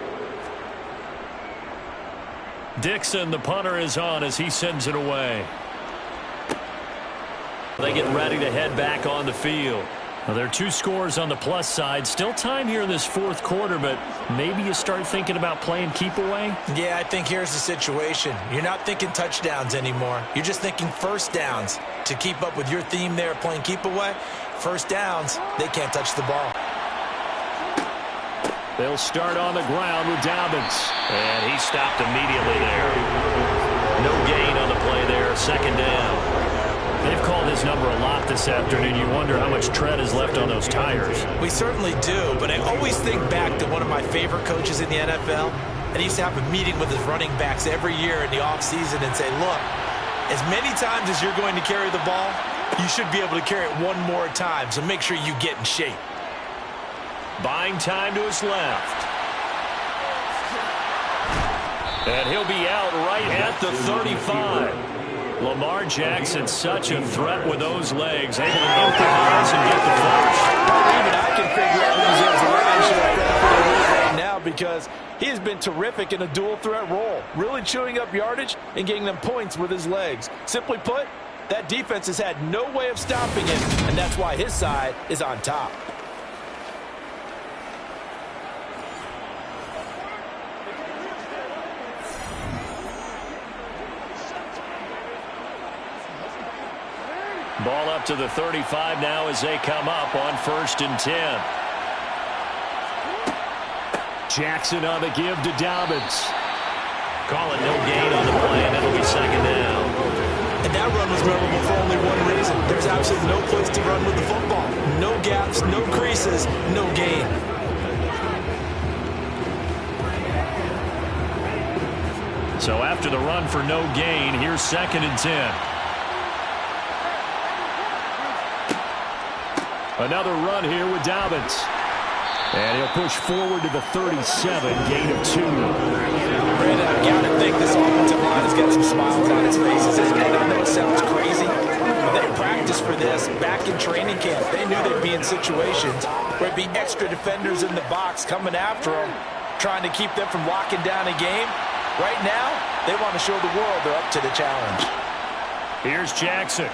Dixon, the punter, is on as he sends it away. They get ready to head back on the field. Well, there are 2 scores on the plus side. Still time here in this fourth quarter, but maybe you start thinking about playing keep away? Yeah, I think here's the situation. You're not thinking touchdowns anymore. You're just thinking first downs. To keep up with your theme there, playing keep away, first downs, they can't touch the ball. They'll start on the ground with Dobbins. And he stopped immediately there. No gain on the play there. Second down. They've called his number a lot this afternoon. You wonder how much tread is left on those tires. We certainly do, but I always think back to one of my favorite coaches in the NFL. And he used to have a meeting with his running backs every year in the offseason and say, look, as many times as you're going to carry the ball, you should be able to carry it one more time, so make sure you get in shape. Buying time to his left. And he'll be out right at the 35. Lamar Jackson, such a threat with those legs, able to improvise and get the first. Even I can figure out who's in the line shot right now because he has been terrific in a dual threat role, really chewing up yardage and getting them points with his legs. Simply put, that defense has had no way of stopping him, and that's why his side is on top. Ball up to the 35 now as they come up on 1st and 10. Jackson on the give to Dobbins. Call it no gain on the play, and it'll be second down. And that run was memorable for only one reason. There's absolutely no place to run with the football. No gaps, no creases, no gain. So after the run for no gain, here's 2nd and 10. Another run here with Dobbins. And he'll push forward to the 37, gain of 2. Brandon, I gotta think this offensive line has got some smiles on its faces. And I know it sounds crazy, but they practiced for this back in training camp. They knew they'd be in situations where it'd be extra defenders in the box coming after them, trying to keep them from locking down a game. Right now, they want to show the world they're up to the challenge. Here's Jackson.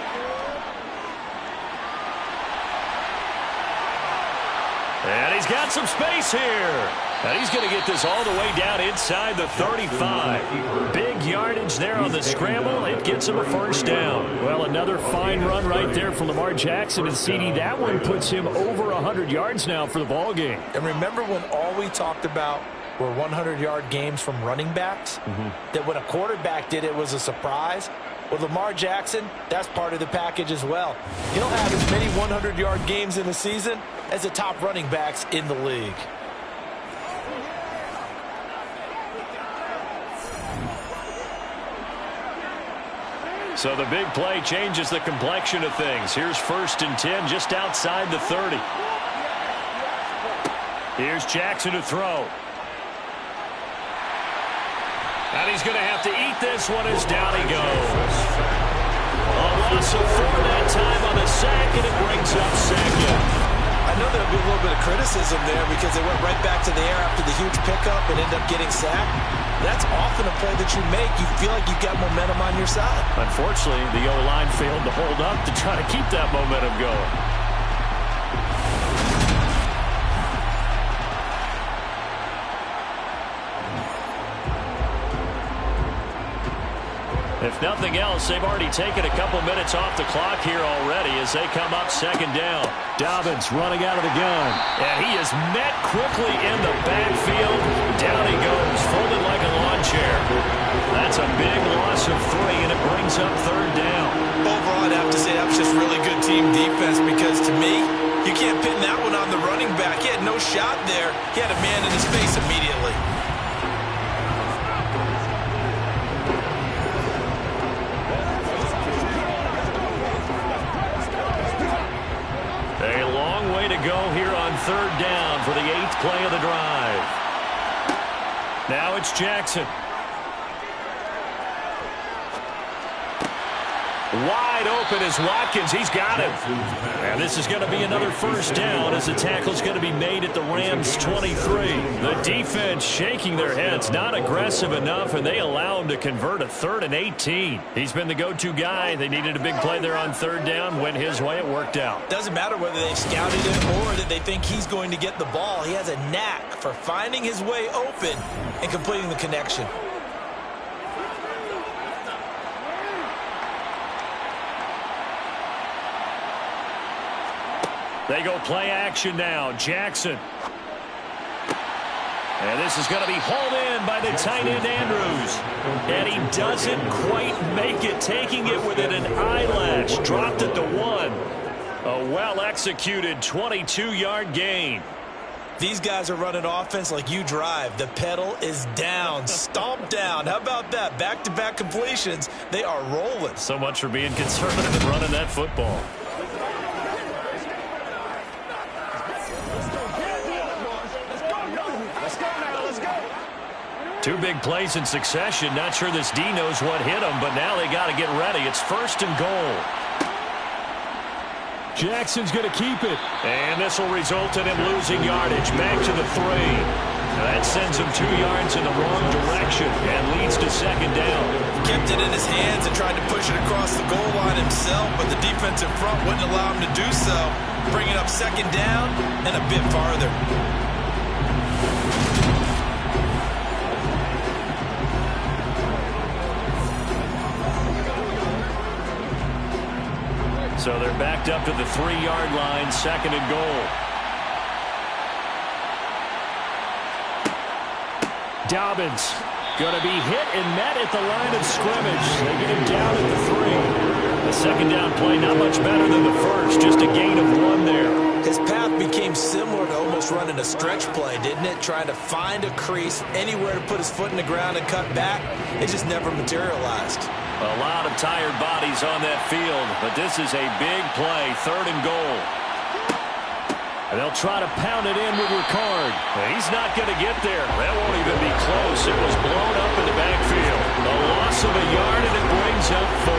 And he's got some space here. And he's going to get this all the way down inside the 35. Big yardage there on the scramble. It gets him a first down. Well, another fine run right there from Lamar Jackson. And CD, that one puts him over 100 yards now for the ball game. And remember when all we talked about were 100-yard games from running backs? That when a quarterback did it was a surprise? With Lamar Jackson, that's part of the package as well. He'll have as many 100-yard games in a season as the top running backs in the league. So the big play changes the complexion of things. Here's 1st and 10 just outside the 30. Here's Jackson to throw. And he's going to have to eat this one as down he goes. A loss of 4 that time on the sack, and it brings up 2nd. I know there'll be a little bit of criticism there because they went right back to the air after the huge pickup and ended up getting sacked. That's often a play that you make. You feel like you've got momentum on your side. Unfortunately, the O-line failed to hold up to try to keep that momentum going. If nothing else, they've already taken a couple minutes off the clock here already as they come up second down. Dobbins running out of the gun. And he is met quickly in the backfield. Down he goes, folded like a lawn chair. That's a big loss of 3, and it brings up third down. Overall, I'd have to say that was just really good team defense because, to me, you can't pin that one on the running back. He had no shot there. He had a man in his face immediately. A long way to go here on third down for the 8th play of the drive. Now it's Jackson. Wide open is Watkins. He's got him. And this is going to be another first down as the tackle's going to be made at the Rams' 23. The defense shaking their heads, not aggressive enough, and they allow him to convert a 3rd and 18. He's been the go-to guy. They needed a big play there on third down. Went his way. It worked out. Doesn't matter whether they scouted it or that they think he's going to get the ball. He has a knack for finding his way open and completing the connection. They go play action now. Jackson. And this is going to be hauled in by the tight end Andrews. And he doesn't quite make it, taking it within an eyelash. Dropped at the 1. A well-executed 22-yard gain. These guys are running offense like you drive. The pedal is down, stomped down. How about that? Back-to-back completions. They are rolling. So much for being conservative and running that football. Two big plays in succession. Not sure this D knows what hit him, but now they got to get ready. It's 1st and goal. Jackson's going to keep it. And this will result in him losing yardage. Back to the 3. That sends him 2 yards in the wrong direction and leads to second down. Kept it in his hands and tried to push it across the goal line himself, but the defensive front wouldn't allow him to do so. Bringing up second down and a bit farther. So they're backed up to the 3-yard line, 2nd and goal. Dobbins going to be hit and met at the line of scrimmage. They get him down at the 3. The second down play not much better than the first, just a gain of 1 there. His path became similar to almost running a stretch play, didn't it? Trying to find a crease, anywhere to put his foot in the ground and cut back. It just never materialized. A lot of tired bodies on that field, but this is a big play, 3rd and goal. And they'll try to pound it in with Ricard. He's not going to get there. That won't even be close. It was blown up in the backfield. A loss of a yard, and it brings up 4.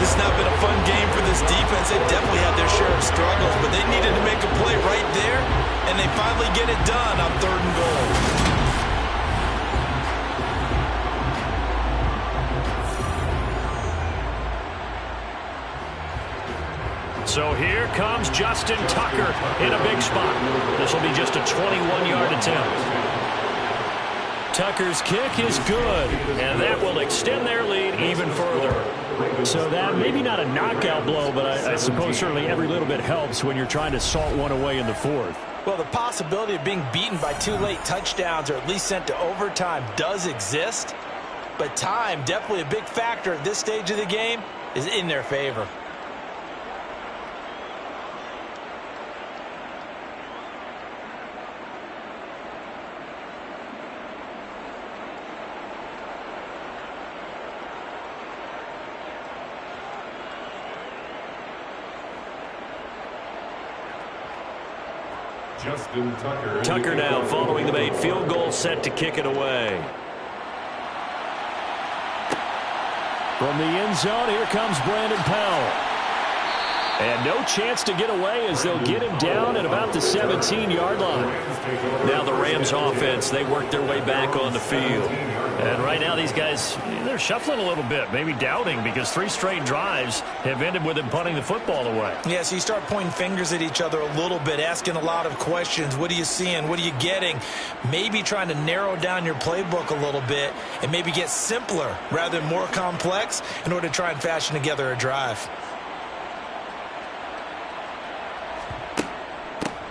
This has not been a fun game for this defense. They definitely had their share of struggles, but they needed to make a play right there, and they finally get it done on 3rd and goal. So here comes Justin Tucker in a big spot. This will be just a 21-yard attempt. Tucker's kick is good, and that will extend their lead even further. So that maybe not a knockout blow, but I suppose certainly every little bit helps when you're trying to salt one away in the 4th. Well, the possibility of being beaten by 2 late touchdowns or at least sent to overtime does exist, but time, definitely a big factor at this stage of the game, is in their favor. Justin Tucker. Tucker now following the made field goal, set to kick it away. From the end zone, here comes Brandon Powell. And no chance to get away as they'll get him down at about the 17-yard line. Now the Rams offense, they work their way back on the field. And right now these guys, they're shuffling a little bit, maybe doubting, because 3 straight drives have ended with them punting the football away. Yeah, so you start pointing fingers at each other a little bit, asking a lot of questions. What are you seeing? What are you getting? Maybe trying to narrow down your playbook a little bit and maybe get simpler rather than more complex in order to try and fashion together a drive.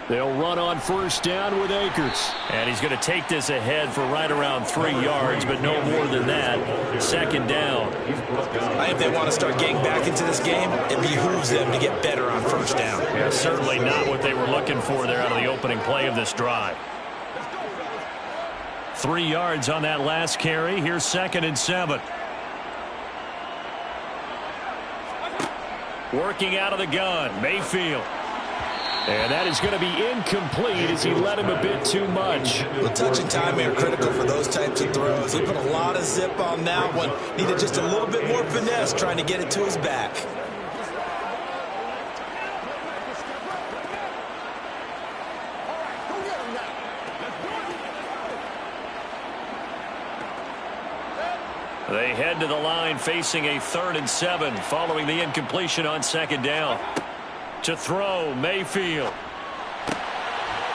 They'll run on first down with Akers. And he's going to take this ahead for right around 3 yards, but no more than that. Second down. I think if they want to start getting back into this game, it behooves them to get better on first down. Yeah, certainly not what they were looking for there out of the opening play of this drive. 3 yards on that last carry. Here's 2nd and 7. Working out of the gun, Mayfield. And that is going to be incomplete as he led him a bit too much. The touch and timing are critical for those types of throws. He put a lot of zip on that one. Needed just a little bit more finesse trying to get it to his back. They head to the line facing a 3rd and 7 following the incompletion on 2nd down. To throw, Mayfield.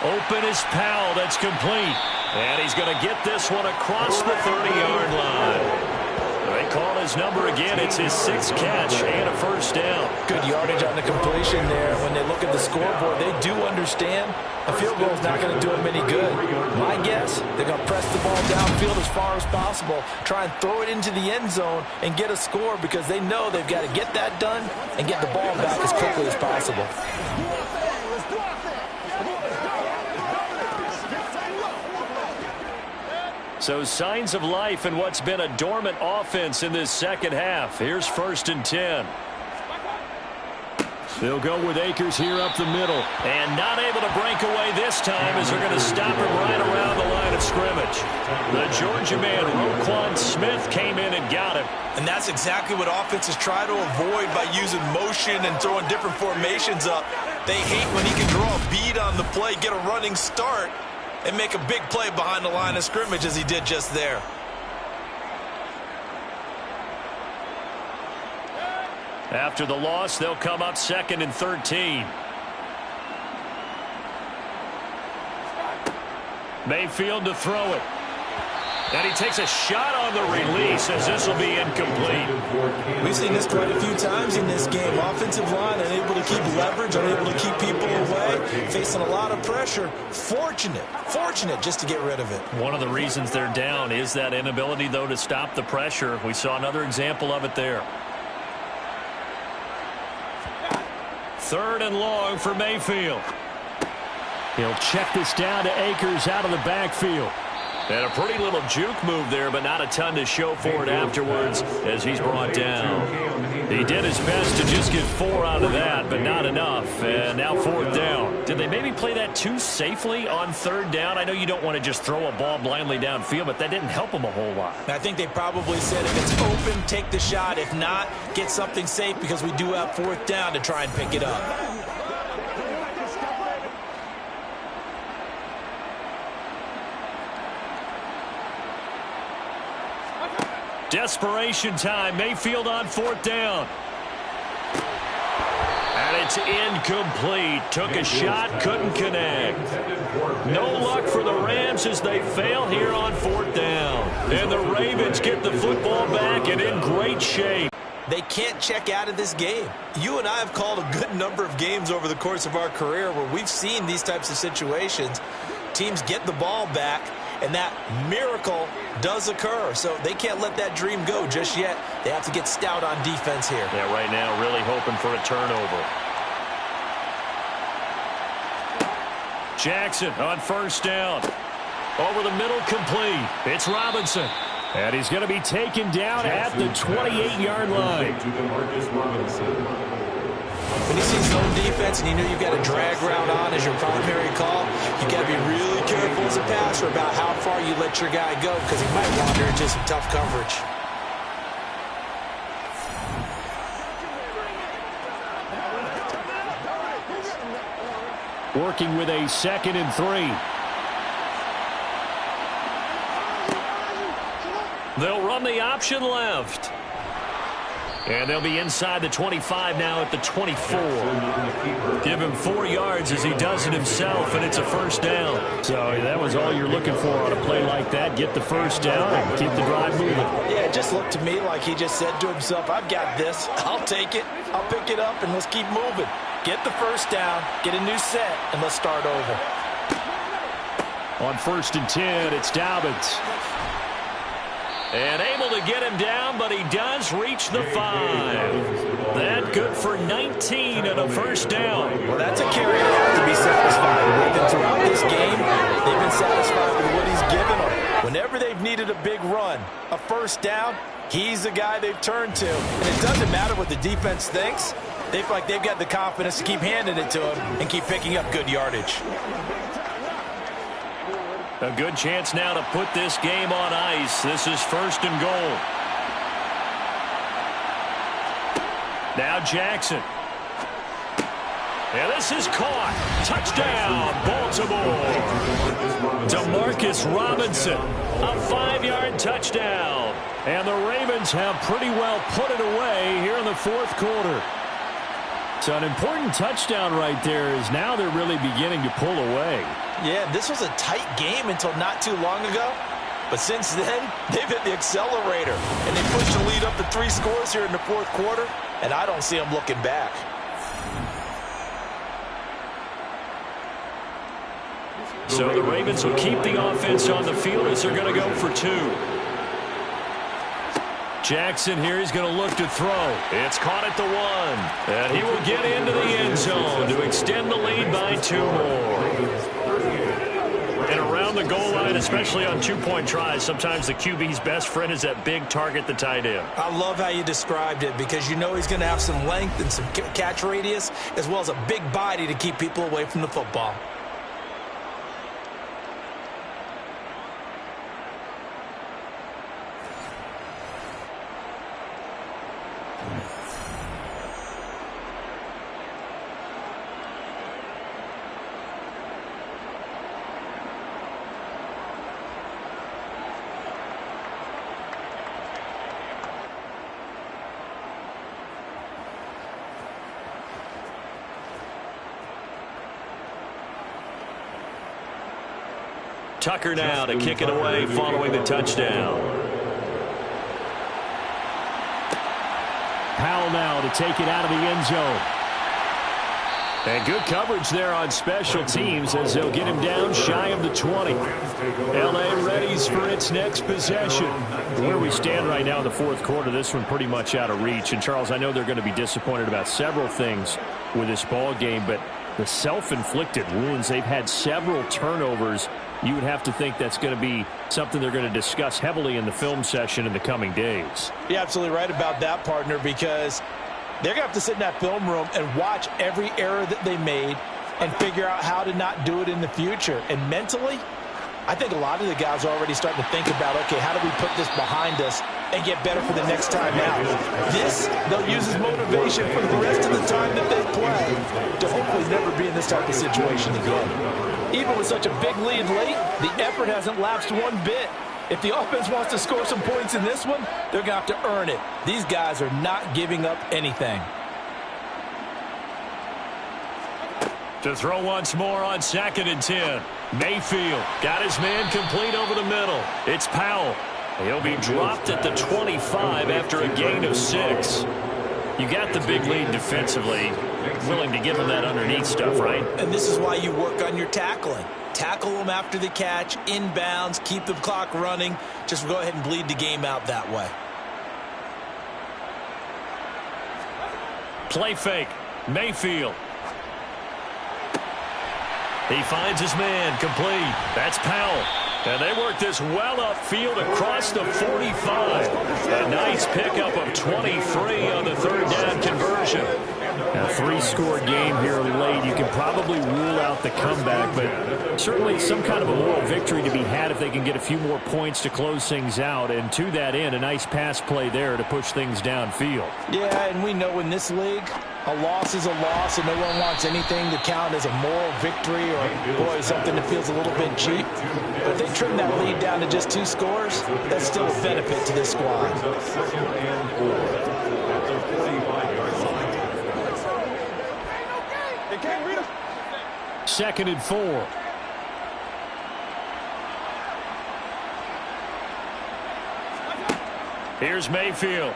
Open is Powell. That's complete. And he's going to get this one across the 30-yard line. They call his number again. It's his 6th catch and a first down. Good yardage on the completion there. When they look at the scoreboard, they do understand a field goal is not going to do them any good. My guess, they're going to press the ball downfield as far as possible, try and throw it into the end zone and get a score because they know they've got to get that done and get the ball back as quickly as possible. So signs of life in what's been a dormant offense in this second half. Here's 1st and 10. They'll go with Akers here up the middle. And not able to break away this time as they're going to stop him right around the line of scrimmage. The Georgia man, Roquan Smith, came in and got him. And that's exactly what offenses try to avoid by using motion and throwing different formations up. They hate when he can draw a bead on the play, get a running start, and make a big play behind the line of scrimmage as he did just there. After the loss, they'll come up 2nd and 13. Mayfield to throw it. And he takes a shot on the release as this will be incomplete. We've seen this quite a few times in this game. Offensive line unable to keep leverage, unable to keep people away, facing a lot of pressure. Fortunate just to get rid of it. One of the reasons they're down is that inability, though, to stop the pressure. We saw another example of it there. 3rd and long for Mayfield. He'll check this down to Akers out of the backfield. And a pretty little juke move there, but not a ton to show for it afterwards as he's brought down. He did his best to just get 4 out of that, but not enough. And now 4th down. Did they maybe play that too safely on 3rd down? I know you don't want to just throw a ball blindly downfield, but that didn't help them a whole lot. I think they probably said if it's open, take the shot. If not, get something safe because we do have 4th down to try and pick it up. Desperation time. Mayfield on 4th down. And it's incomplete. Took a shot, couldn't connect. No luck for the Rams as they fail here on 4th down. And the Ravens get the football back and in great shape. They can't check out of this game. You and I have called a good number of games over the course of our career where we've seen these types of situations. Teams get the ball back, and that miracle does occur. So they can't let that dream go just yet. They have to get stout on defense here. Yeah, right now really hoping for a turnover. Jackson on 1st down. Over the middle, complete. It's Robinson. And he's going to be taken down at the 28-yard line. When you see zone defense and you know you've got a drag route on as your primary call, you got to be really careful as a passer about how far you let your guy go because he might wander into some tough coverage. working with a 2nd and 3. They'll run the option left. And they'll be inside the 25 now at the 24. Give him 4 yards as he does it himself, and it's a first down. So that was all you're looking for on a play like that. Get the first down and keep the drive moving. Yeah, it just looked to me like he just said to himself, I've got this. I'll take it. I'll pick it up, and let's keep moving. Get the first down, get a new set, and let's start over. On 1st and 10, it's Dobbins. And able to get him down, but he does reach the 5. That good for 19 and a first down. Well, that's a carry they have to be satisfied with. And throughout this game, they've been satisfied with what he's given them. Whenever they've needed a big run, a first down, he's the guy they've turned to. And it doesn't matter what the defense thinks. They feel like they've got the confidence to keep handing it to him and keep picking up good yardage. A good chance now to put this game on ice. This is 1st and goal. Now Jackson. And this is caught. Touchdown, Baltimore. Demarcus Robinson, a 5-yard touchdown. And the Ravens have pretty well put it away here in the 4th quarter. So an important touchdown right there is now they're really beginning to pull away. Yeah, this was a tight game until not too long ago. But since then, they've hit the accelerator. And they pushed the lead up to 3 scores here in the 4th quarter. And I don't see them looking back. So the Ravens will keep the offense on the field as they're going to go for 2. Jackson here, he's going to look to throw. It's caught at the 1. And he will get into the end zone to extend the lead by 2 more. And around the goal line, especially on 2-point tries, sometimes the QB's best friend is that big target, the tight end. I love how you described it because you know he's going to have some length and some catch radius as well as a big body to keep people away from the football. Tucker now to kick it away following the touchdown. Powell now to take it out of the end zone. And good coverage there on special teams as they'll get him down shy of the 20. L.A. readies for its next possession. Where we stand right now in the 4th quarter, this one pretty much out of reach. And, Charles, I know they're going to be disappointed about several things with this ball game, but the self-inflicted wounds, they've had several turnovers. You would have to think that's going to be something they're going to discuss heavily in the film session in the coming days. You're absolutely right about that, partner, because they're going to have to sit in that film room and watch every error that they made and figure out how to not do it in the future. And mentally, I think a lot of the guys are already starting to think about, okay, how do we put this behind us and get better for the next time out? This, they'll use as motivation for the rest of the time that they play to hopefully never be in this type of situation again. Even with such a big lead late, the effort hasn't lapsed one bit. If the offense wants to score some points in this one, they're going to have to earn it. These guys are not giving up anything. To throw once more on 2nd and 10. Mayfield got his man complete over the middle. It's Powell. He'll be dropped at the 25 after a gain of 6. You got the big lead defensively. Willing to give him that underneath stuff, right? And this is why you work on your tackling. Tackle them after the catch, inbounds, keep the clock running. Just go ahead and bleed the game out that way. Play fake. Mayfield. He finds his man complete. That's Powell. And they work this well upfield across the 45. A nice pickup of 23 on the 3rd down conversion. A 3-score game here late. You can probably rule out the comeback, but certainly some kind of a moral victory to be had if they can get a few more points to close things out. And to that end, a nice pass play there to push things downfield. Yeah, and we know in this league, A loss is a loss, and no one wants anything to count as a moral victory or, boy, something that feels a little bit cheap. But if they trim that lead down to just 2 scores, that's still a benefit to this squad. Second and 4. Here's Mayfield.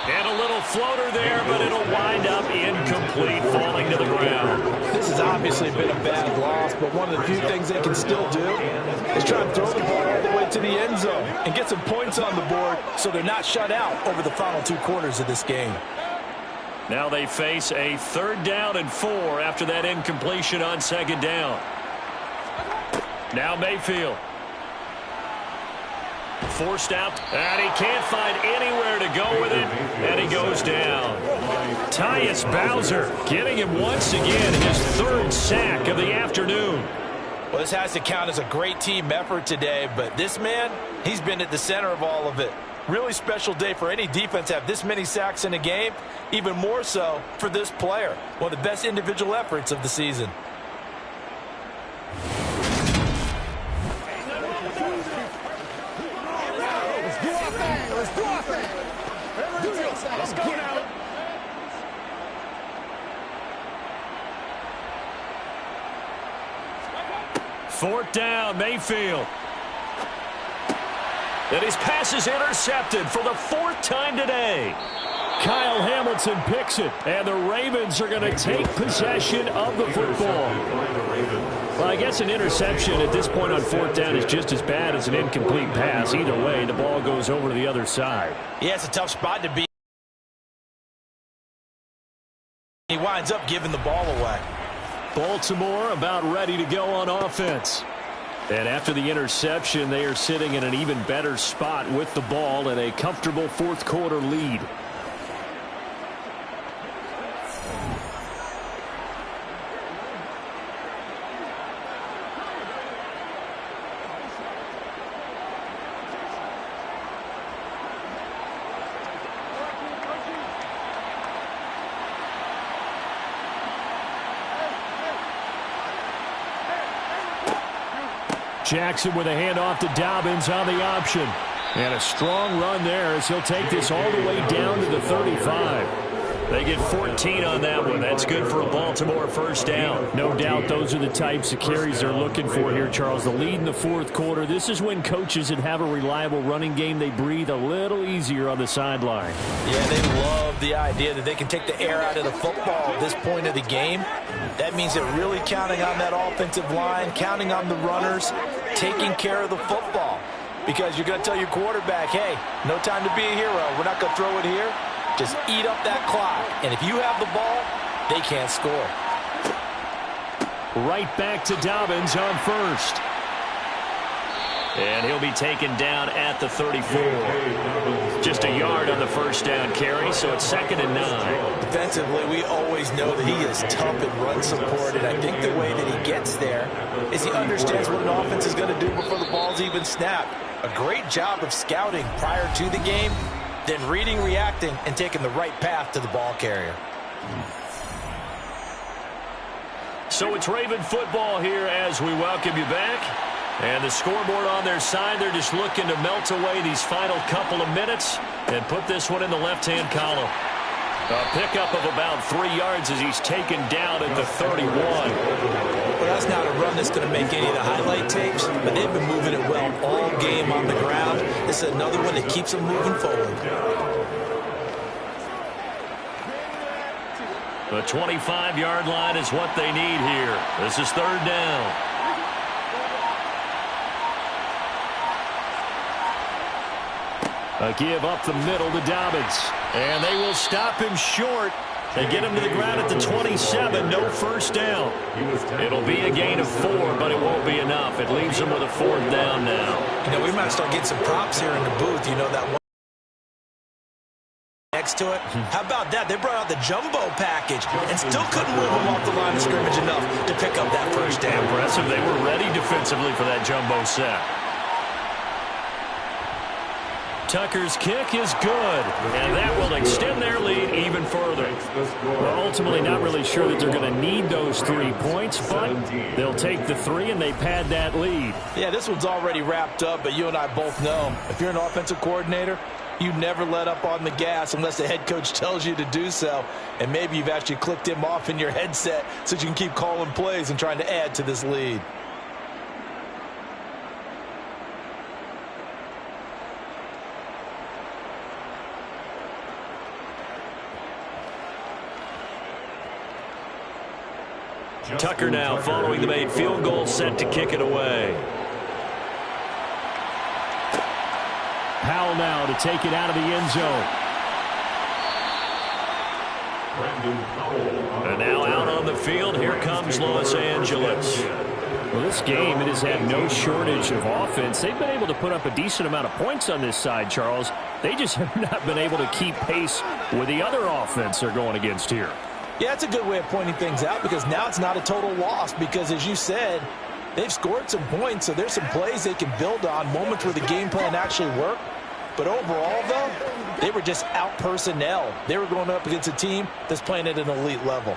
And a little floater there, but it'll wind up incomplete, falling to the ground. This has obviously been a bad loss, but one of the few things they can still do is try and throw the ball all the way to the end zone and get some points on the board so they're not shut out over the final 2 quarters of this game. Now they face a 3rd down and 4 after that incompletion on 2nd down. Now Mayfield. Forced out, and he can't find anywhere to go with it, and he goes down. Tyus Bowser getting him once again his 3rd sack of the afternoon. Well, this has to count as a great team effort today, but this man, he's been at the center of all of it. Really special day for any defense to have this many sacks in a game, even more so for this player. One of the best individual efforts of the season. Let's go now. 4th down, Mayfield. And his pass is intercepted for the 4th time today. Kyle Hamilton picks it, and the Ravens are going to take possession of the football. Well, I guess an interception at this point on 4th down is just as bad as an incomplete pass. Either way, the ball goes over to the other side. Yeah, it's a tough spot to be. He winds up giving the ball away. Baltimore about ready to go on offense. And after the interception, they are sitting in an even better spot with the ball and a comfortable 4th quarter lead. Jackson with a handoff to Dobbins on the option. And a strong run there as he'll take this all the way down to the 35. They get 14 on that one. That's good for a Baltimore 1st down. No doubt those are the types of carries they're looking for here, Charles. The lead in the 4th quarter. This is when coaches that have a reliable running game, they breathe a little easier on the sideline. Yeah, they love the idea that they can take the air out of the football at this point of the game. That means they're really counting on that offensive line, counting on the runners, taking care of the football. Because you're going to tell your quarterback, hey, no time to be a hero. We're not going to throw it here. Just eat up that clock. And if you have the ball, they can't score. Right back to Dobbins on 1st. And he'll be taken down at the 34. Just a yard on the 1st down carry, so it's 2nd and 9. Defensively, we always know that he is tough and run support, and I think the way that he gets there is he understands what an offense is going to do before the ball's even snapped. A great job of scouting prior to the game, then reading, reacting, and taking the right path to the ball carrier. So it's Raven football here as we welcome you back. And the scoreboard on their side, they're just looking to melt away these final couple of minutes and put this one in the left-hand column. A pickup of about 3 yards as he's taken down at the 31. Well, that's not a run that's going to make any of the highlight tapes, but they've been moving it well all game on the ground. This is another one that keeps them moving forward. The 25-yard line is what they need here. This is 3rd down. A give up the middle to Dobbins. And they will stop him short. They get him to the ground at the 27. No 1st down. It'll be a gain of 4, but it won't be enough. It leaves them with a 4th down now. You know, we might start getting some props here in the booth. You know, that one next to it. How about that? They brought out the jumbo package and still couldn't move them off the line of scrimmage enough to pick up that 1st down. Impressive. They were ready defensively for that jumbo set. Tucker's kick is good, and that will extend their lead even further. Well, ultimately not really sure that they're going to need those 3 points, but they'll take the 3 and they pad that lead. Yeah, this one's already wrapped up, but you and I both know if you're an offensive coordinator, you never let up on the gas unless the head coach tells you to do so. And maybe you've actually clicked him off in your headset so you can keep calling plays and trying to add to this lead. Tucker now following the made field goal, set to kick it away. Powell now to take it out of the end zone. And now out on the field, here comes Los Angeles. Well, this game, it has had no shortage of offense. They've been able to put up a decent amount of points on this side, Charles. They just have not been able to keep pace with the other offense they're going against here. Yeah, it's a good way of pointing things out because now it's not a total loss because, as you said, they've scored some points, so there's some plays they can build on, moments where the game plan actually worked. But overall, though, they were just out personnel. They were going up against a team that's playing at an elite level.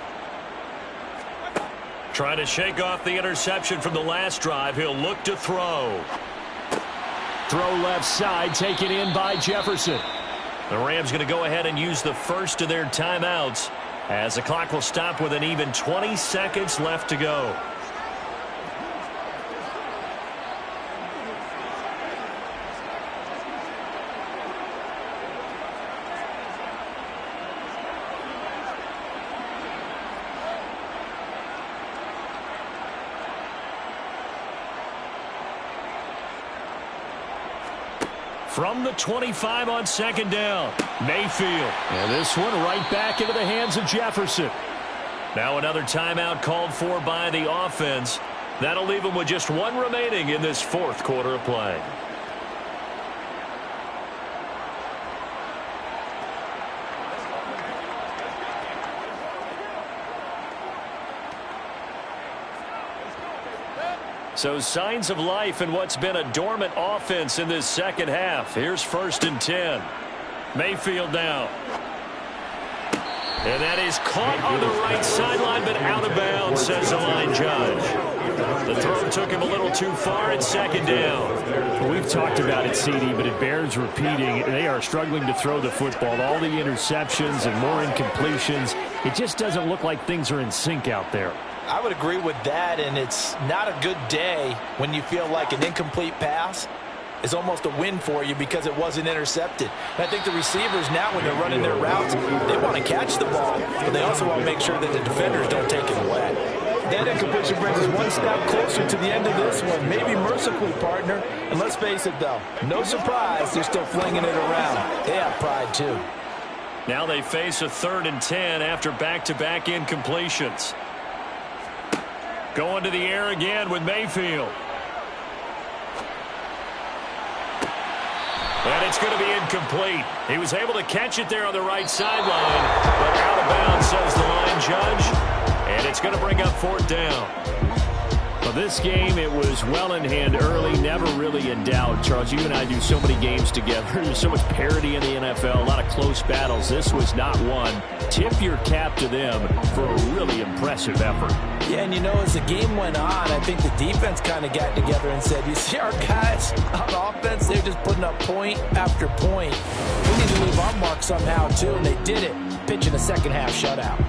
Trying to shake off the interception from the last drive. He'll look to throw. Throw left side, taken in by Jefferson. The Rams going to go ahead and use the first of their timeouts as the clock will stop with an even 20 seconds left to go. From the 25 on second down, Mayfield. And this one right back into the hands of Jefferson. Now another timeout called for by the offense. That'll leave them with just one remaining in this fourth quarter of play. So signs of life in what's been a dormant offense in this second half. Here's 1st and 10. Mayfield now. And that is caught on the right sideline, but out of bounds, says the line judge. The throw took him a little too far at second down. We've talked about it, CD, but it bears repeating. They are struggling to throw the football. All the interceptions and more incompletions. It just doesn't look like things are in sync out there. I would agree with that, and it's not a good day when you feel like an incomplete pass is almost a win for you because it wasn't intercepted. And I think the receivers now, when they're running their routes, they want to catch the ball, but they also want to make sure that the defenders don't take it away. That incompletion brings us one step closer to the end of this one. Maybe mercifully, partner. And let's face it, though, no surprise, they're still flinging it around. They have pride, too. Now they face a 3rd and 10 after back-to-back incompletions. Going to the air again with Mayfield. And it's going to be incomplete. He was able to catch it there on the right sideline, but out of bounds, says the line judge. And it's going to bring up 4th down. Well, this game, it was well in hand early, never really in doubt. Charles, you and I do so many games together. There's so much parity in the NFL, a lot of close battles. This was not one. Tip your cap to them for a really impressive effort. Yeah, and you know, as the game went on, I think the defense kind of got together and said, you see our guys on offense, they're just putting up point after point. We need to leave our mark somehow, too, and they did it, pitching a second-half shutout.